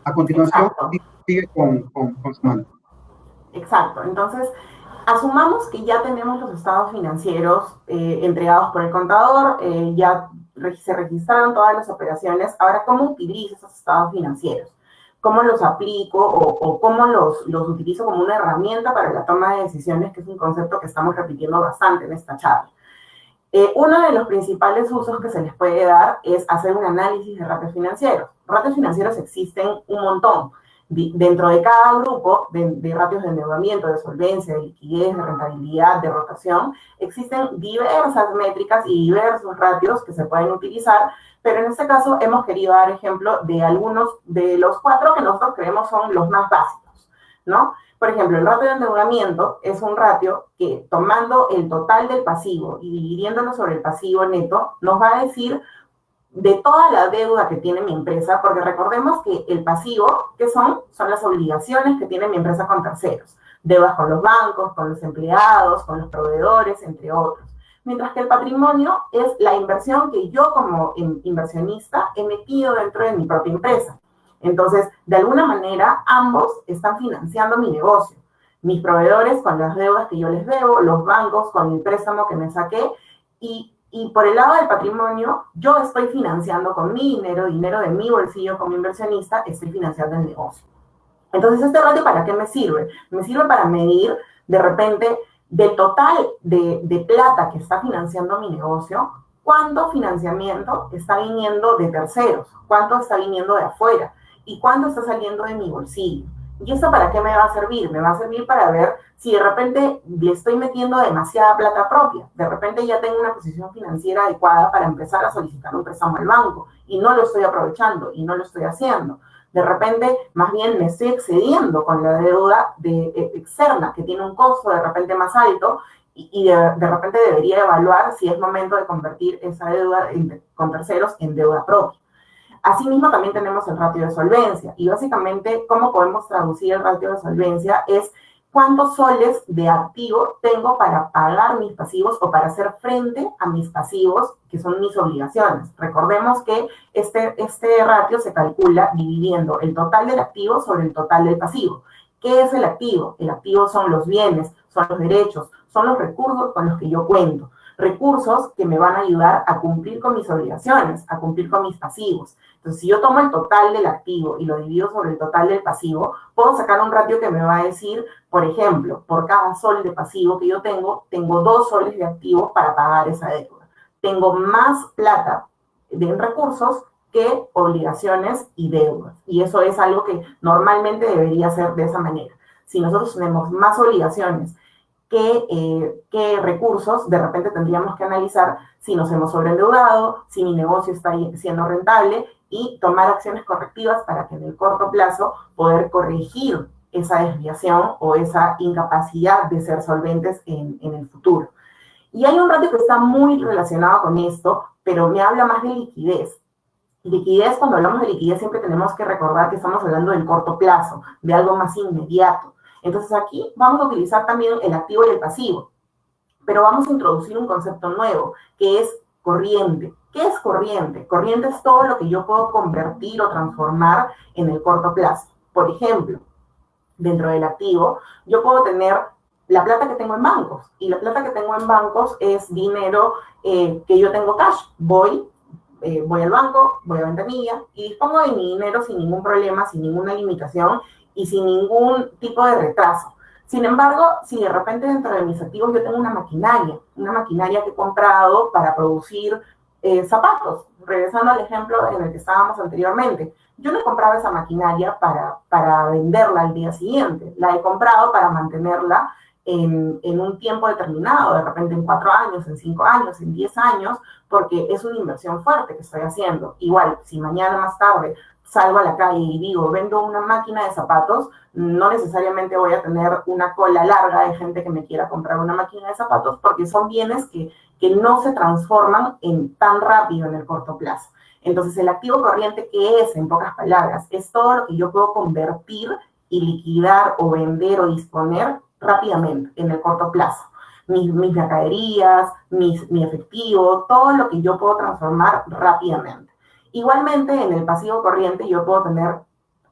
A continuación, sigue con Samantha. Exacto. Entonces, asumamos que ya tenemos los estados financieros entregados por el contador, ya se registraron todas las operaciones. Ahora, ¿cómo utilizo esos estados financieros? ¿Cómo los aplico o cómo los utilizo como una herramienta para la toma de decisiones, que es un concepto que estamos repitiendo bastante en esta charla? Uno de los principales usos que se les puede dar es hacer un análisis de ratios financieros. Ratios financieros existen un montón. Dentro de cada grupo de ratios de endeudamiento, de solvencia, de liquidez, de rentabilidad, de rotación, existen diversas métricas y diversos ratios que se pueden utilizar, pero en este caso hemos querido dar ejemplo de algunos de los 4 que nosotros creemos son los más básicos, ¿no? Por ejemplo, el ratio de endeudamiento es un ratio que, tomando el total del pasivo y dividiéndolo sobre el pasivo neto, nos va a decir de toda la deuda que tiene mi empresa, porque recordemos que el pasivo, ¿qué son? Son las obligaciones que tiene mi empresa con terceros. Deudas con los bancos, con los empleados, con los proveedores, entre otros. Mientras que el patrimonio es la inversión que yo como inversionista he metido dentro de mi propia empresa. Entonces, de alguna manera, ambos están financiando mi negocio. Mis proveedores con las deudas que yo les debo, los bancos con el préstamo que me saqué, y por el lado del patrimonio, yo estoy financiando con mi dinero de mi bolsillo como inversionista, estoy financiando el negocio. Entonces, ¿este ratio para qué me sirve? Me sirve para medir, de repente, del total de plata que está financiando mi negocio, cuánto financiamiento está viniendo de terceros, cuánto está viniendo de afuera y cuánto está saliendo de mi bolsillo. ¿Y esto para qué me va a servir? Me va a servir para ver si de repente le estoy metiendo demasiada plata propia. De repente ya tengo una posición financiera adecuada para empezar a solicitar un préstamo al banco y no lo estoy aprovechando y no lo estoy haciendo. De repente, más bien me estoy excediendo con la deuda externa, que tiene un costo de repente más alto y de repente debería evaluar si es momento de convertir esa deuda con terceros en deuda propia. Asimismo, también tenemos el ratio de solvencia. Y básicamente, ¿cómo podemos traducir el ratio de solvencia? Es cuántos soles de activo tengo para pagar mis pasivos o para hacer frente a mis pasivos, que son mis obligaciones. Recordemos que este ratio se calcula dividiendo el total del activo sobre el total del pasivo. ¿Qué es el activo? El activo son los bienes, son los derechos, son los recursos con los que yo cuento. Recursos que me van a ayudar a cumplir con mis obligaciones, a cumplir con mis pasivos. Entonces, si yo tomo el total del activo y lo divido sobre el total del pasivo, puedo sacar un ratio que me va a decir, por ejemplo, por cada sol de pasivo que yo tengo 2 soles de activo para pagar esa deuda. Tengo más plata de recursos que obligaciones y deudas. Y eso es algo que normalmente debería ser de esa manera. Si nosotros tenemos más obligaciones que recursos, de repente tendríamos que analizar si nos hemos sobreendeudado, si mi negocio está siendo rentable y tomar acciones correctivas para que en el corto plazo poder corregir esa desviación o esa incapacidad de ser solventes en el futuro. Y hay un ratio que está muy relacionado con esto, pero me habla más de liquidez. Liquidez, cuando hablamos de liquidez, siempre tenemos que recordar que estamos hablando del corto plazo, de algo más inmediato. Entonces aquí vamos a utilizar también el activo y el pasivo, pero vamos a introducir un concepto nuevo, que es corriente. ¿Qué es corriente? Corriente es todo lo que yo puedo convertir o transformar en el corto plazo. Por ejemplo, dentro del activo, yo puedo tener la plata que tengo en bancos, y la plata que tengo en bancos es dinero que yo tengo cash. Voy al banco, voy a Ventanilla y dispongo de mi dinero sin ningún problema, sin ninguna limitación y sin ningún tipo de retraso. Sin embargo, si de repente dentro de mis activos yo tengo una maquinaria que he comprado para producir zapatos, regresando al ejemplo en el que estábamos anteriormente. Yo no compraba esa maquinaria para venderla al día siguiente, la he comprado para mantenerla en un tiempo determinado, de repente en 4 años, en 5 años, en 10 años, porque es una inversión fuerte que estoy haciendo. Igual, si mañana más tarde salgo a la calle y digo, vendo una máquina de zapatos, no necesariamente voy a tener una cola larga de gente que me quiera comprar una máquina de zapatos, porque son bienes que no se transforman tan rápido en el corto plazo. Entonces, el activo corriente, ¿qué es? En pocas palabras, es todo lo que yo puedo convertir y liquidar o vender o disponer rápidamente en el corto plazo. Mis mercaderías, mi efectivo, todo lo que yo puedo transformar rápidamente. Igualmente, en el pasivo corriente yo puedo tener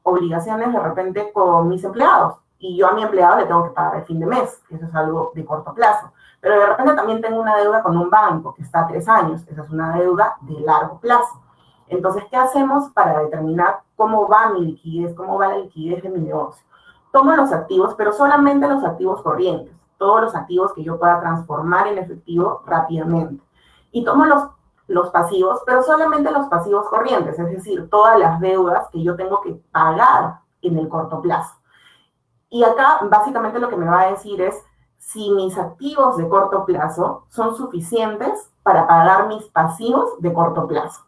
obligaciones de repente con mis empleados y yo a mi empleado le tengo que pagar el fin de mes, eso es algo de corto plazo. Pero de repente también tengo una deuda con un banco que está a 3 años, esa es una deuda de largo plazo. Entonces, ¿qué hacemos para determinar cómo va mi liquidez, cómo va la liquidez de mi negocio? Tomo los activos, pero solamente los activos corrientes, todos los activos que yo pueda transformar en efectivo rápidamente. Y tomo los pasivos, pero solamente los pasivos corrientes, es decir, todas las deudas que yo tengo que pagar en el corto plazo. Y acá básicamente lo que me va a decir es si mis activos de corto plazo son suficientes para pagar mis pasivos de corto plazo.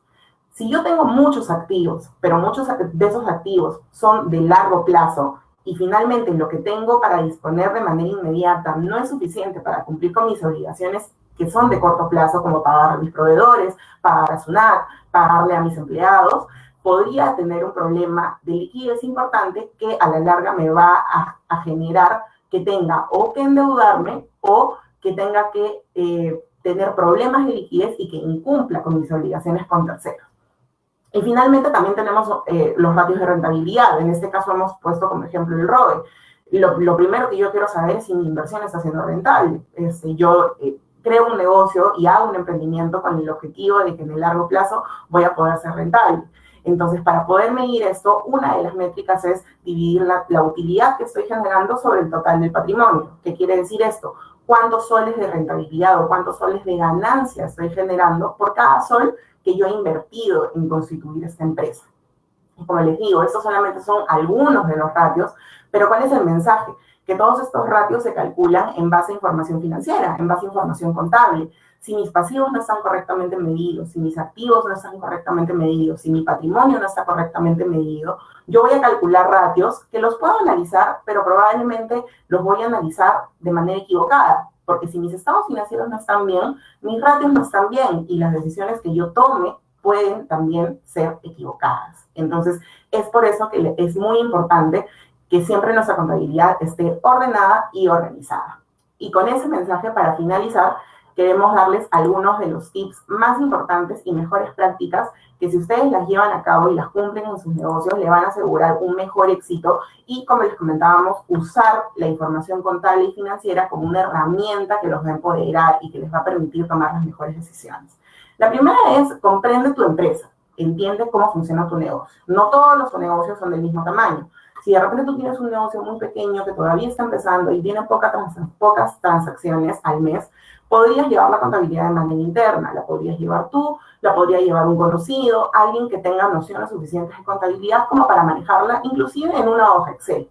Si yo tengo muchos activos, pero muchos de esos activos son de largo plazo y finalmente lo que tengo para disponer de manera inmediata no es suficiente para cumplir con mis obligaciones que son de corto plazo, como pagar a mis proveedores, pagar a SUNAT, pagarle a mis empleados, podría tener un problema de liquidez importante que a la larga me va a generar que tenga o que endeudarme o que tenga que tener problemas de liquidez y que incumpla con mis obligaciones con terceros. Y finalmente también tenemos los ratios de rentabilidad. En este caso hemos puesto como ejemplo el ROE. Lo primero que yo quiero saber es si mi inversión está siendo rentable. Yo creo un negocio y hago un emprendimiento con el objetivo de que en el largo plazo voy a poder ser rentable. Entonces, para poder medir esto, una de las métricas es dividir la utilidad que estoy generando sobre el total del patrimonio. ¿Qué quiere decir esto? ¿Cuántos soles de rentabilidad o cuántos soles de ganancia estoy generando por cada sol que yo he invertido en constituir esta empresa? Y como les digo, estos solamente son algunos de los ratios, pero ¿cuál es el mensaje? Que todos estos ratios se calculan en base a información financiera, en base a información contable. Si mis pasivos no están correctamente medidos, si mis activos no están correctamente medidos, si mi patrimonio no está correctamente medido, yo voy a calcular ratios que los puedo analizar, pero probablemente los voy a analizar de manera equivocada, porque si mis estados financieros no están bien, mis ratios no están bien y las decisiones que yo tome pueden también ser equivocadas. Entonces, es por eso que es muy importante que siempre nuestra contabilidad esté ordenada y organizada. Y con ese mensaje, para finalizar, queremos darles algunos de los tips más importantes y mejores prácticas que si ustedes las llevan a cabo y las cumplen en sus negocios, le van a asegurar un mejor éxito y, como les comentábamos, usar la información contable y financiera como una herramienta que los va a empoderar y que les va a permitir tomar las mejores decisiones. La primera es, comprende tu empresa, entiende cómo funciona tu negocio. No todos los negocios son del mismo tamaño. Si de repente tú tienes un negocio muy pequeño que todavía está empezando y tiene pocas transacciones al mes, podrías llevar la contabilidad de manera interna, la podrías llevar tú, la podría llevar un conocido, alguien que tenga nociones suficientes de contabilidad como para manejarla, inclusive en una hoja Excel.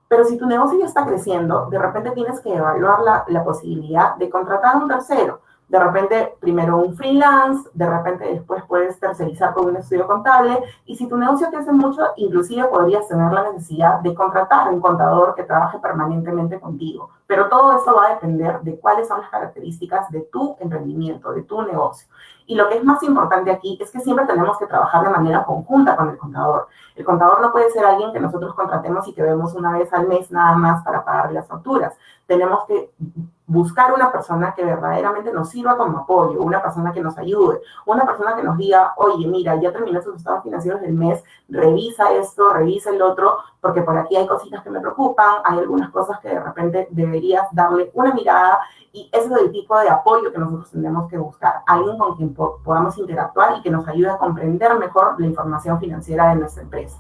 Pero si tu negocio ya está creciendo, de repente tienes que evaluar la posibilidad de contratar a un tercero. De repente, primero un freelance, de repente después puedes tercerizar con un estudio contable. Y si tu negocio crece mucho, inclusive podrías tener la necesidad de contratar a un contador que trabaje permanentemente contigo. Pero todo esto va a depender de cuáles son las características de tu emprendimiento, de tu negocio. Y lo que es más importante aquí es que siempre tenemos que trabajar de manera conjunta con el contador. El contador no puede ser alguien que nosotros contratemos y que vemos una vez al mes nada más para pagar las facturas. Tenemos que buscar una persona que verdaderamente nos sirva como apoyo, una persona que nos ayude, una persona que nos diga, oye, mira, ya terminé sus estados financieros del mes, revisa esto, revisa el otro, porque por aquí hay cositas que me preocupan, hay algunas cosas que de repente deberías darle una mirada, y ese es el tipo de apoyo que nosotros tenemos que buscar, alguien con quien podamos interactuar y que nos ayude a comprender mejor la información financiera de nuestra empresa.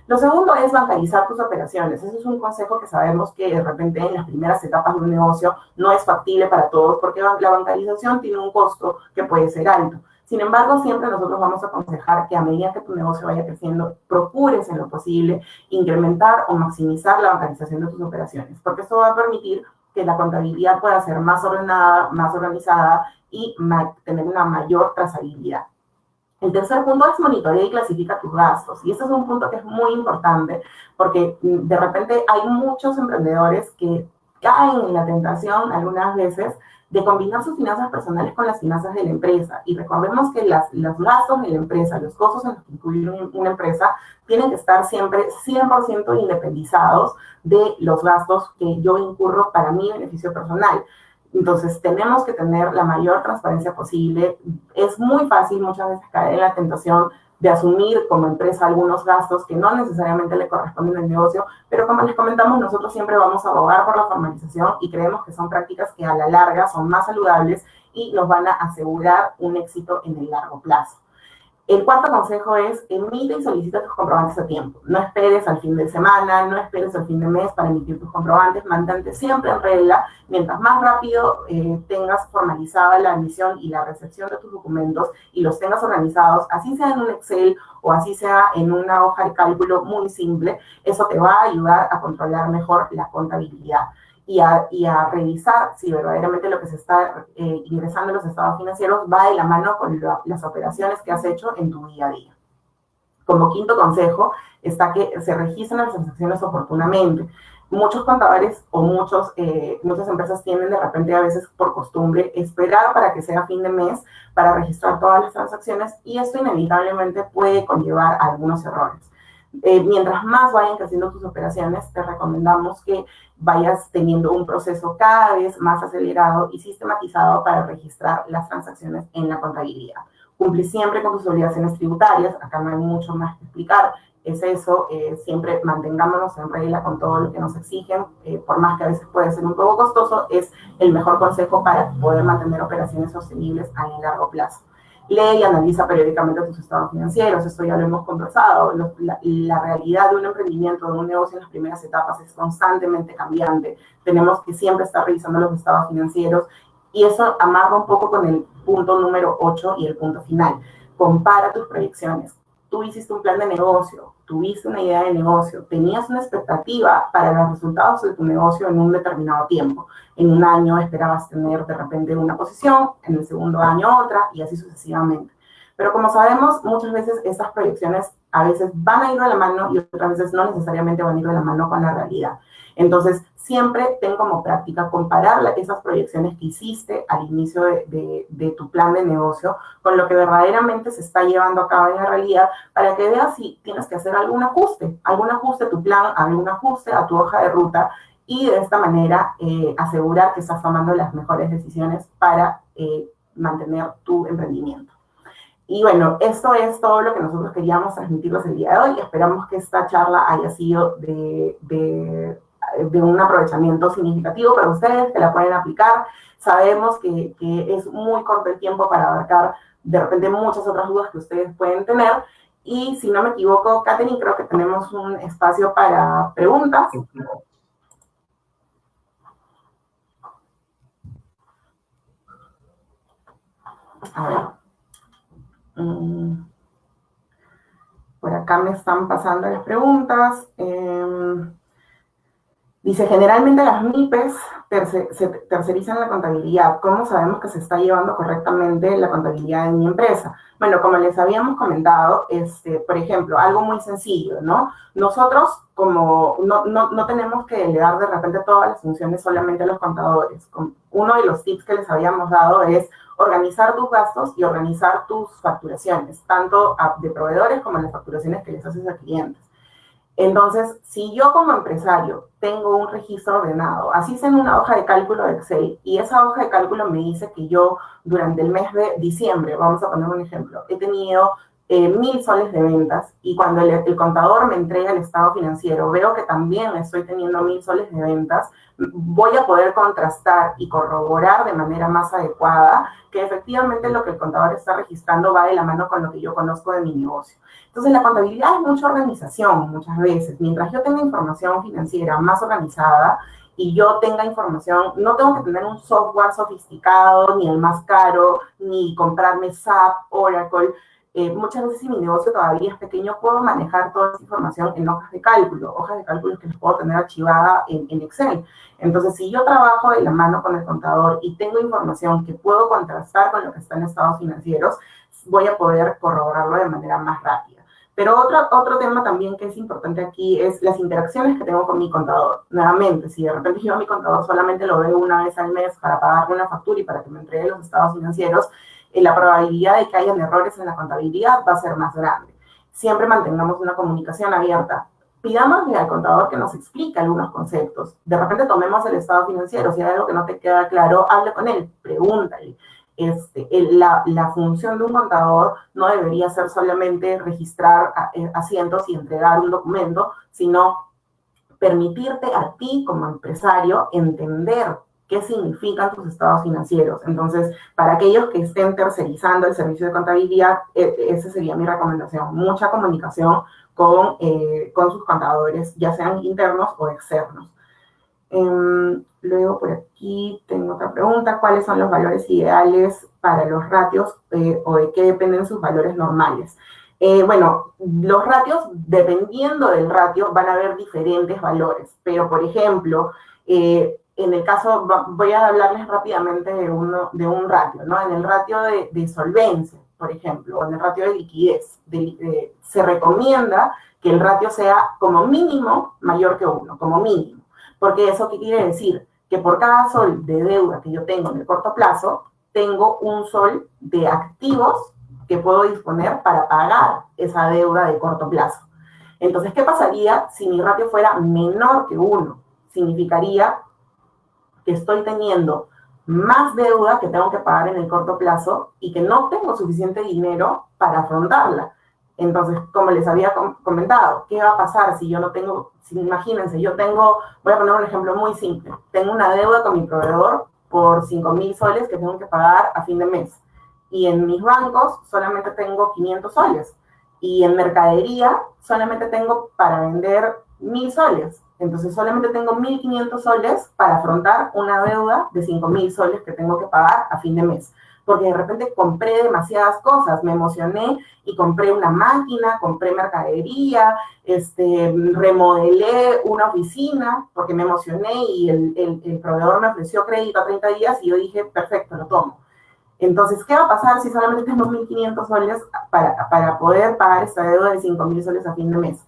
Lo segundo es bancarizar tus operaciones. Ese es un consejo que sabemos que de repente en las primeras etapas de un negocio no es factible para todos porque la bancarización tiene un costo que puede ser alto. Sin embargo, siempre nosotros vamos a aconsejar que a medida que tu negocio vaya creciendo, procures en lo posible incrementar o maximizar la organización de tus operaciones, porque eso va a permitir que la contabilidad pueda ser más ordenada, más organizada y tener una mayor trazabilidad. El tercer punto es monitorea y clasifica tus gastos. Y este es un punto que es muy importante porque de repente hay muchos emprendedores que caen en la tentación algunas veces de combinar sus finanzas personales con las finanzas de la empresa. Y recordemos que los gastos de la empresa, los costos en los que incluye una empresa, tienen que estar siempre 100% independizados de los gastos que yo incurro para mi beneficio personal. Entonces, tenemos que tener la mayor transparencia posible. Es muy fácil muchas veces caer en la tentación de asumir como empresa algunos gastos que no necesariamente le corresponden al negocio, pero como les comentamos, nosotros siempre vamos a abogar por la formalización y creemos que son prácticas que a la larga son más saludables y nos van a asegurar un éxito en el largo plazo. El cuarto consejo es emite y solicita tus comprobantes a tiempo. No esperes al fin de semana, no esperes al fin de mes para emitir tus comprobantes. Mantente siempre en regla. Mientras más rápido tengas formalizada la emisión y la recepción de tus documentos y los tengas organizados, así sea en un Excel o así sea en una hoja de cálculo muy simple, eso te va a ayudar a controlar mejor la contabilidad y a revisar si verdaderamente lo que se está ingresando en los estados financieros va de la mano con las operaciones que has hecho en tu día a día. Como quinto consejo está que se registren las transacciones oportunamente. Muchos contadores o muchas empresas tienen de repente a veces por costumbre esperar para que sea fin de mes para registrar todas las transacciones y esto inevitablemente puede conllevar algunos errores. Mientras más vayan creciendo tus operaciones, te recomendamos que vayas teniendo un proceso cada vez más acelerado y sistematizado para registrar las transacciones en la contabilidad. Cumple siempre con tus obligaciones tributarias, acá no hay mucho más que explicar, es eso, siempre mantengámonos en regla con todo lo que nos exigen, por más que a veces puede ser un poco costoso, es el mejor consejo para poder mantener operaciones sostenibles a largo plazo. Lee y analiza periódicamente tus estados financieros, esto ya lo hemos conversado. La realidad de un emprendimiento, de un negocio en las primeras etapas es constantemente cambiante. Tenemos que siempre estar revisando los estados financieros y eso amarra un poco con el punto número 8 y el punto final. Compara tus proyecciones. Tú hiciste un plan de negocio, tuviste una idea de negocio, tenías una expectativa para los resultados de tu negocio en un determinado tiempo. En un año esperabas tener de repente una posición, en el segundo año otra y así sucesivamente. Pero como sabemos, muchas veces estas proyecciones a veces van a ir de la mano y otras veces no necesariamente van a ir de la mano con la realidad. Entonces, siempre ten como práctica comparar esas proyecciones que hiciste al inicio de tu plan de negocio con lo que verdaderamente se está llevando a cabo en la realidad para que veas si tienes que hacer algún ajuste a tu plan, algún ajuste a tu hoja de ruta y de esta manera asegurar que estás tomando las mejores decisiones para mantener tu emprendimiento. Y bueno, esto es todo lo que nosotros queríamos transmitirles el día de hoy. Esperamos que esta charla haya sido de un aprovechamiento significativo para ustedes, que la pueden aplicar. Sabemos que es muy corto el tiempo para abarcar de repente muchas otras dudas que ustedes pueden tener. Y si no me equivoco, Katherine, creo que tenemos un espacio para preguntas. A ver. Por acá me están pasando las preguntas. Dice, generalmente las MIPES se tercerizan la contabilidad. ¿Cómo sabemos que se está llevando correctamente la contabilidad en mi empresa? Bueno, como les habíamos comentado, por ejemplo, algo muy sencillo, ¿no? Nosotros, como no tenemos que delegar de repente todas las funciones solamente a los contadores. Uno de los tips que les habíamos dado es organizar tus gastos y organizar tus facturaciones, tanto de proveedores como las facturaciones que les haces a clientes. Entonces, si yo como empresario tengo un registro ordenado, así sea en una hoja de cálculo de Excel, y esa hoja de cálculo me dice que yo durante el mes de diciembre, vamos a poner un ejemplo, he tenido 1.000 soles de ventas, y cuando el contador me entrega el estado financiero, veo que también estoy teniendo 1.000 soles de ventas, voy a poder contrastar y corroborar de manera más adecuada que efectivamente lo que el contador está registrando va de la mano con lo que yo conozco de mi negocio. Entonces, la contabilidad es mucha organización muchas veces. Mientras yo tenga información financiera más organizada, y yo tenga información, no tengo que tener un software sofisticado, ni el más caro, ni comprarme SAP, Oracle. Muchas veces si mi negocio todavía es pequeño, puedo manejar toda esa información en hojas de cálculo que les puedo tener archivada en Excel. Entonces, si yo trabajo de la mano con el contador y tengo información que puedo contrastar con lo que está en estados financieros, voy a poder corroborarlo de manera más rápida. Pero otro tema también que es importante aquí es las interacciones que tengo con mi contador. Nuevamente, si de repente yo a mi contador solamente lo veo una vez al mes para pagarme una factura y para que me entregue los estados financieros, la probabilidad de que hayan errores en la contabilidad va a ser más grande. Siempre mantengamos una comunicación abierta. Pidámosle al contador que nos explique algunos conceptos. De repente tomemos el estado financiero. Si hay algo que no te queda claro, hable con él, pregúntale. La función de un contador no debería ser solamente registrar asientos y entregar un documento, sino permitirte a ti como empresario entender qué significan tus estados financieros. Entonces, para aquellos que estén tercerizando el servicio de contabilidad, esa sería mi recomendación. Mucha comunicación con sus contadores, ya sean internos o externos. Luego por aquí tengo otra pregunta. ¿Cuáles son los valores ideales para los ratios o de qué dependen sus valores normales? Bueno, los ratios, dependiendo del ratio, van a haber diferentes valores. Pero, por ejemplo, en el caso, voy a hablarles rápidamente de un ratio, ¿no? En el ratio de solvencia, por ejemplo, o en el ratio de liquidez, se recomienda que el ratio sea como mínimo mayor que 1, como mínimo. Porque eso, ¿qué quiere decir? Que por cada sol de deuda que yo tengo en el corto plazo, tengo un sol de activos que puedo disponer para pagar esa deuda de corto plazo. Entonces, ¿qué pasaría si mi ratio fuera menor que 1? Significaría que estoy teniendo más deuda que tengo que pagar en el corto plazo y que no tengo suficiente dinero para afrontarla. Entonces, como les había comentado, ¿qué va a pasar si yo no tengo, imagínense, voy a poner un ejemplo muy simple, tengo una deuda con mi proveedor por 5.000 soles que tengo que pagar a fin de mes, y en mis bancos solamente tengo 500 soles, y en mercadería solamente tengo para vender 1.000 soles, entonces solamente tengo 1.500 soles para afrontar una deuda de 5.000 soles que tengo que pagar a fin de mes. Porque de repente compré demasiadas cosas, me emocioné y compré una máquina, compré mercadería, remodelé una oficina porque me emocioné y el proveedor me ofreció crédito a 30 días y yo dije, perfecto, lo tomo. Entonces, ¿qué va a pasar si solamente tengo 1.500 soles para poder pagar esta deuda de 5.000 soles a fin de mes?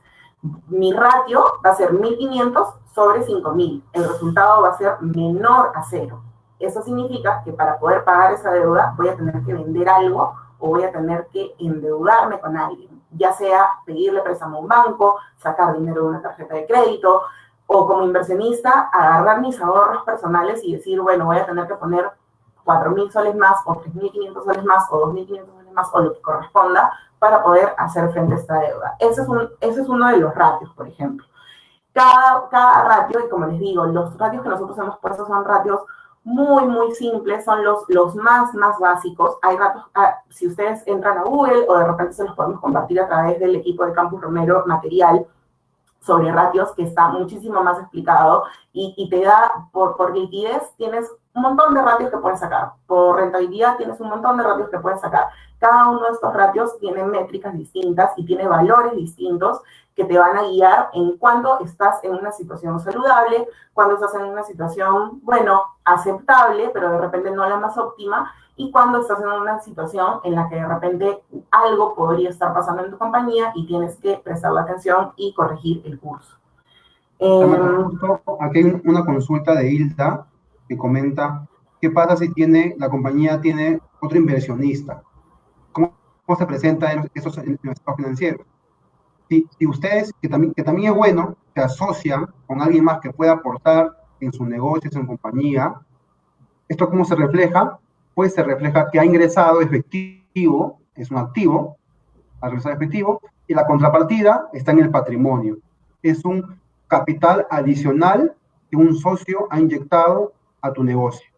Mi ratio va a ser 1.500 sobre 5.000. El resultado va a ser menor a 0. Eso significa que para poder pagar esa deuda voy a tener que vender algo o voy a tener que endeudarme con alguien, ya sea pedirle préstamo a un banco, sacar dinero de una tarjeta de crédito, o como inversionista agarrar mis ahorros personales y decir, bueno, voy a tener que poner 4.000 soles más o 3.500 soles más o 2.500 soles más o lo que corresponda para poder hacer frente a esta deuda. Ese es uno de los ratios, por ejemplo. Cada ratio, y como les digo, los ratios que nosotros hemos puesto son ratios muy, muy simples, son los más básicos. Hay ratios, si ustedes entran a Google o de repente se los podemos compartir a través del equipo de Campus Romero material sobre ratios que está muchísimo más explicado y te da, por liquidez tienes un montón de ratios que puedes sacar, por rentabilidad tienes un montón de ratios que puedes sacar. Cada uno de estos ratios tiene métricas distintas y tiene valores distintos que te van a guiar en cuándo estás en una situación saludable, cuándo estás en una situación, bueno, aceptable, pero de repente no la más óptima, y cuándo estás en una situación en la que de repente algo podría estar pasando en tu compañía y tienes que prestar la atención y corregir el curso. Aquí hay una consulta de Hilda que comenta, ¿qué pasa si la compañía tiene otro inversionista? ¿Cómo se presenta en esos estados financieros? Si ustedes, que también es bueno, se asocian con alguien más que pueda aportar en su negocio, en su compañía, ¿esto cómo se refleja? Pues se refleja que ha ingresado efectivo, es un activo, ha ingresado efectivo, y la contrapartida está en el patrimonio. Es un capital adicional que un socio ha inyectado a tu negocio.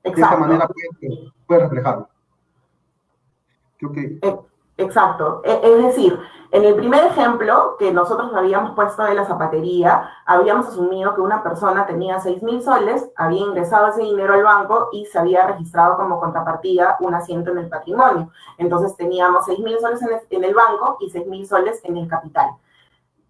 Exacto. De esta manera puedes reflejarlo. Creo que Exacto. Es decir, en el primer ejemplo que nosotros habíamos puesto de la zapatería, habíamos asumido que una persona tenía 6.000 soles, había ingresado ese dinero al banco y se había registrado como contrapartida un asiento en el patrimonio. Entonces teníamos 6.000 soles en el banco y 6.000 soles en el capital.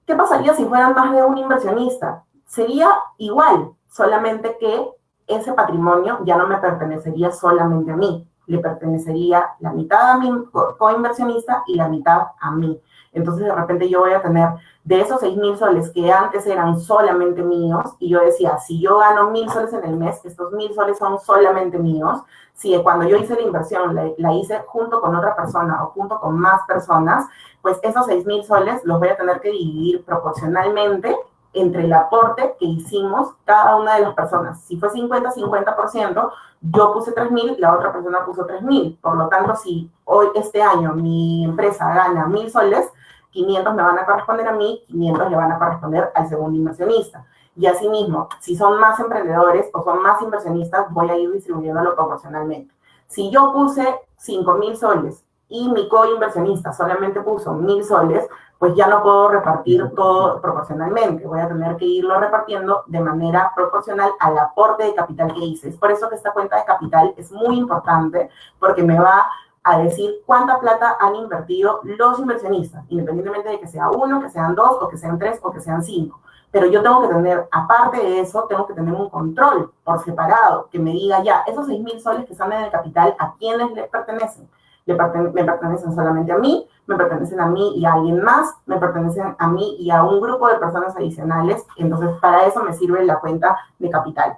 ¿Qué pasaría si fueran más de un inversionista? Sería igual, solamente que ese patrimonio ya no me pertenecería solamente a mí, le pertenecería la mitad a mi coinversionista y la mitad a mí. Entonces, de repente yo voy a tener de esos 6.000 soles que antes eran solamente míos, y yo decía, si yo gano 1.000 soles en el mes, estos 1.000 soles son solamente míos. Si cuando yo hice la inversión la hice junto con otra persona o junto con más personas, pues esos 6.000 soles los voy a tener que dividir proporcionalmente entre el aporte que hicimos cada una de las personas. Si fue 50-50%, yo puse 3.000, la otra persona puso 3.000. Por lo tanto, si hoy, este año, mi empresa gana 1.000 soles, 500 me van a corresponder a mí, 500 le van a corresponder al segundo inversionista. Y asimismo, si son más emprendedores o son más inversionistas, voy a ir distribuyéndolo proporcionalmente. Si yo puse 5.000 soles y mi coinversionista solamente puso 1.000 soles, pues ya no puedo repartir todo proporcionalmente. Voy a tener que irlo repartiendo de manera proporcional al aporte de capital que hice. Es por eso que esta cuenta de capital es muy importante, porque me va a decir cuánta plata han invertido los inversionistas, independientemente de que sea uno, que sean dos, o que sean tres, o que sean cinco. Pero yo tengo que tener, aparte de eso, tengo que tener un control por separado, que me diga ya, esos 6.000 soles que están en el capital, ¿a quiénes les pertenecen? Me pertenecen solamente a mí, me pertenecen a mí y a alguien más, me pertenecen a mí y a un grupo de personas adicionales. Entonces, para eso me sirve la cuenta de capital.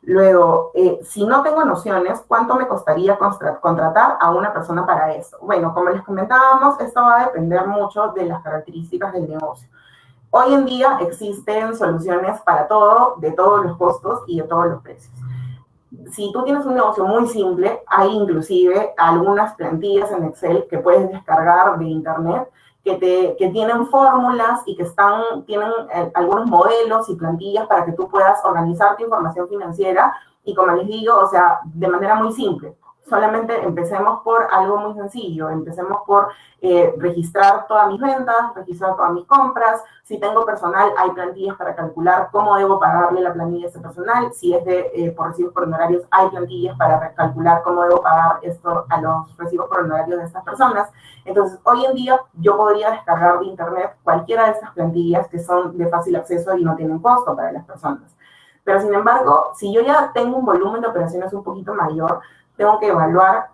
Luego, si no tengo nociones, ¿cuánto me costaría contratar a una persona para eso? Bueno, como les comentábamos, esto va a depender mucho de las características del negocio. Hoy en día existen soluciones para todo, de todos los costos y de todos los precios. Si tú tienes un negocio muy simple, hay inclusive algunas plantillas en Excel que puedes descargar de internet que tienen fórmulas y que tienen algunos modelos y plantillas para que tú puedas organizar tu información financiera. Y como les digo, o sea, de manera muy simple. Solamente empecemos por algo muy sencillo. Empecemos por registrar todas mis ventas, registrar todas mis compras. Si tengo personal, hay plantillas para calcular cómo debo pagarle la planilla a ese personal. Si es por recibos por honorarios, hay plantillas para calcular cómo debo pagar esto a los recibos por honorarios de estas personas. Entonces, hoy en día, yo podría descargar de internet cualquiera de estas plantillas que son de fácil acceso y no tienen costo para las personas. Pero, sin embargo, si yo ya tengo un volumen de operaciones un poquito mayor, tengo que evaluar,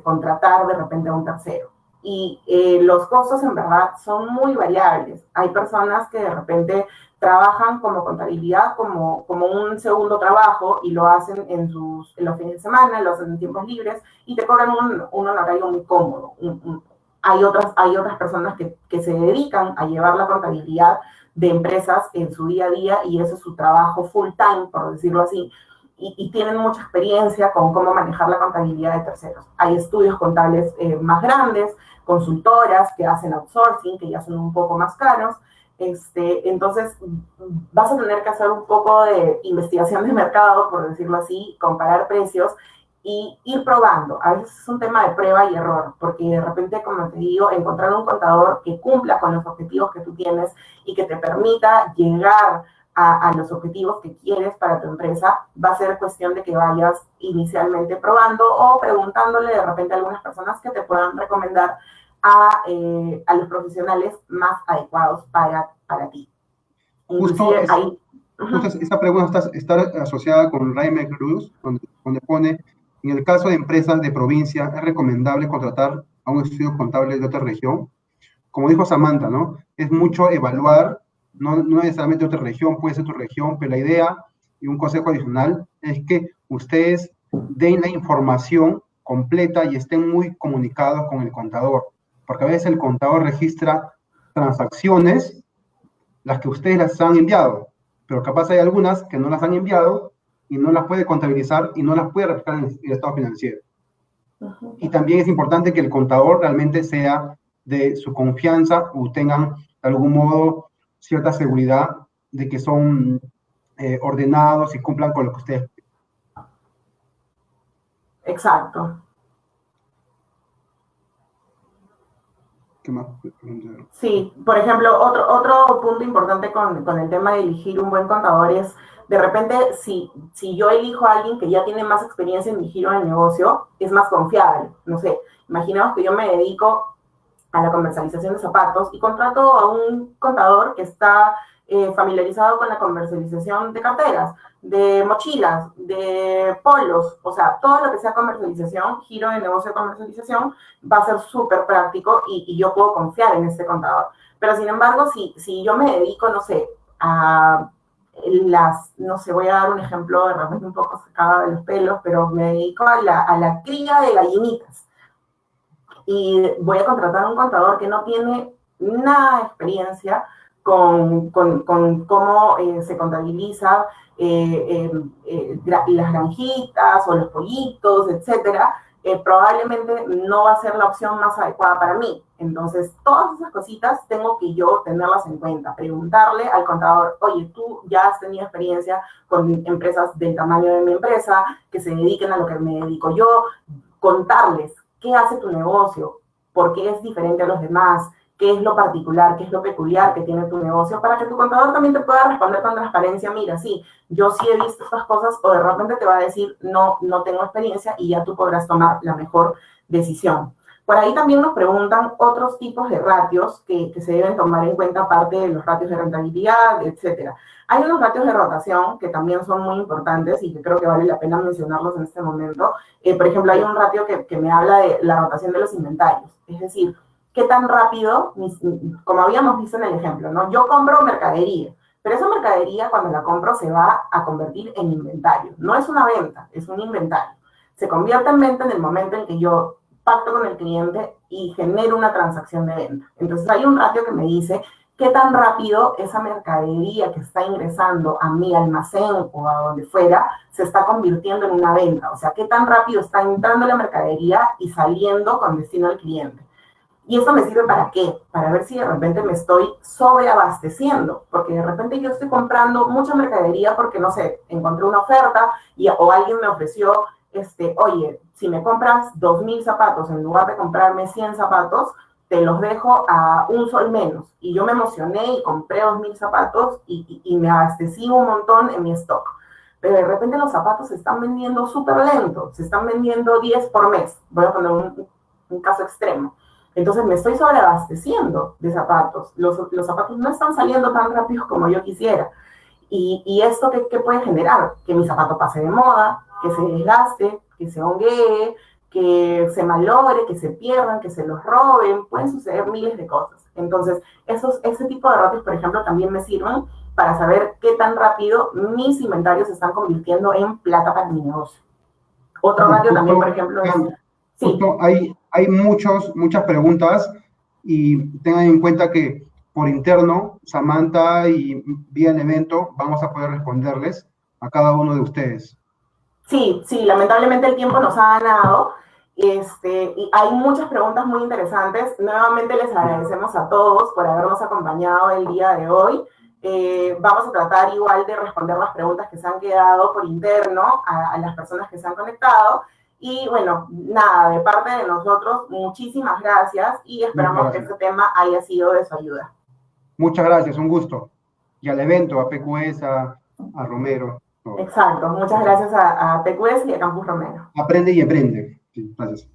contratar de repente a un tercero. Y los costos en verdad son muy variables. Hay personas que de repente trabajan como contabilidad, como un segundo trabajo y lo hacen en los fines de semana, lo hacen en tiempos libres y te cobran un honorario muy cómodo. Hay otras personas que se dedican a llevar la contabilidad de empresas en su día a día y eso es su trabajo full time, por decirlo así. Y tienen mucha experiencia con cómo manejar la contabilidad de terceros. Hay estudios contables más grandes, consultoras que hacen outsourcing, que ya son un poco más caros. Entonces, vas a tener que hacer un poco de investigación de mercado, por decirlo así, comparar precios y ir probando. A veces es un tema de prueba y error, porque de repente, como te digo, encontrar un contador que cumpla con los objetivos que tú tienes y que te permita llegar a los objetivos que quieres para tu empresa, va a ser cuestión de que vayas inicialmente probando o preguntándole de repente a algunas personas que te puedan recomendar a los profesionales más adecuados para ti. Justo, esta pregunta está asociada con Raime Cruz, donde pone, en el caso de empresas de provincia, ¿es recomendable contratar a un estudio contable de otra región? Como dijo Samantha, ¿no? Es mucho evaluar, no necesariamente otra región, puede ser tu región, pero la idea y un consejo adicional es que ustedes den la información completa y estén muy comunicados con el contador, porque a veces el contador registra transacciones, las que ustedes las han enviado, pero capaz hay algunas que no las han enviado y no las puede contabilizar y no las puede reflejar en el estado financiero. Y también es importante que el contador realmente sea de su confianza o tengan de algún modo cierta seguridad de que son ordenados y cumplan con lo que ustedes piden. Exacto. ¿Qué más? Sí, por ejemplo, otro punto importante con el tema de elegir un buen contador es, de repente, si yo elijo a alguien que ya tiene más experiencia en mi giro de negocio, es más confiable. No sé, imaginemos que yo me dedico a la comercialización de zapatos y contrato a un contador que está familiarizado con la comercialización de carteras, de mochilas, de polos, o sea, todo lo que sea comercialización, giro de negocio de comercialización, va a ser súper práctico y yo puedo confiar en este contador. Pero sin embargo, si yo me dedico, no sé, a no sé, voy a dar un ejemplo de repente un poco sacado de los pelos, pero me dedico a la cría de gallinitas y voy a contratar a un contador que no tiene nada de experiencia con cómo se contabiliza las granjitas o los pollitos, etcétera, probablemente no va a ser la opción más adecuada para mí. Entonces, todas esas cositas tengo que yo tenerlas en cuenta, preguntarle al contador, oye, tú ya has tenido experiencia con empresas del tamaño de mi empresa, que se dediquen a lo que me dedico yo, contarles qué hace tu negocio, por qué es diferente a los demás, qué es lo particular, qué es lo peculiar que tiene tu negocio, para que tu contador también te pueda responder con transparencia, mira, sí, yo sí he visto estas cosas, o de repente te va a decir, no, no tengo experiencia, y ya tú podrás tomar la mejor decisión. Por ahí también nos preguntan otros tipos de ratios que se deben tomar en cuenta, aparte de los ratios de rentabilidad, etcétera. Hay unos ratios de rotación que también son muy importantes y que creo que vale la pena mencionarlos en este momento. Por ejemplo, hay un ratio que me habla de la rotación de los inventarios. Es decir, qué tan rápido, como habíamos visto en el ejemplo, ¿no? Yo compro mercadería, pero esa mercadería cuando la compro se va a convertir en inventario. No es una venta, es un inventario. Se convierte en venta en el momento en que yo pacto con el cliente y genero una transacción de venta. Entonces hay un ratio que me dice qué tan rápido esa mercadería que está ingresando a mi almacén o a donde fuera se está convirtiendo en una venta. O sea, qué tan rápido está entrando la mercadería y saliendo con destino al cliente. ¿Y esto me sirve para qué? Para ver si de repente me estoy sobreabasteciendo, porque de repente yo estoy comprando mucha mercadería porque, no sé, encontré una oferta o alguien me ofreció, oye, si me compras 2,000 zapatos en lugar de comprarme 100 zapatos, te los dejo a un sol menos. Y yo me emocioné y compré 2,000 zapatos y me abastecí un montón en mi stock. Pero de repente los zapatos se están vendiendo súper lento, se están vendiendo 10 por mes. Voy a poner un caso extremo. Entonces me estoy sobreabasteciendo de zapatos. Los zapatos no están saliendo tan rápido como yo quisiera. ¿Y esto qué puede generar? Que mi zapato pase de moda, que se desgaste, que se honguee, que se malogre, que se pierdan, que se los roben. Pueden suceder miles de cosas. Entonces, ese tipo de ratios, por ejemplo, también me sirven para saber qué tan rápido mis inventarios se están convirtiendo en plata para mi negocio. Otro ratio también, por ejemplo, es... Sí. Hay muchas preguntas y tengan en cuenta que por interno, Samantha y vía Elemento vamos a poder responderles a cada uno de ustedes. Sí, lamentablemente el tiempo nos ha ganado. Y hay muchas preguntas muy interesantes. Nuevamente les agradecemos a todos por habernos acompañado el día de hoy. Vamos a tratar igual de responder las preguntas que se han quedado por interno a las personas que se han conectado. Y bueno, nada, de parte de nosotros, muchísimas gracias y esperamos que este tema haya sido de su ayuda. Muchas gracias, un gusto. Y al evento, a PQS, a Romero. Exacto, muchas gracias a PQS y a Campus Romero. Aprende y emprende. Sí, gracias.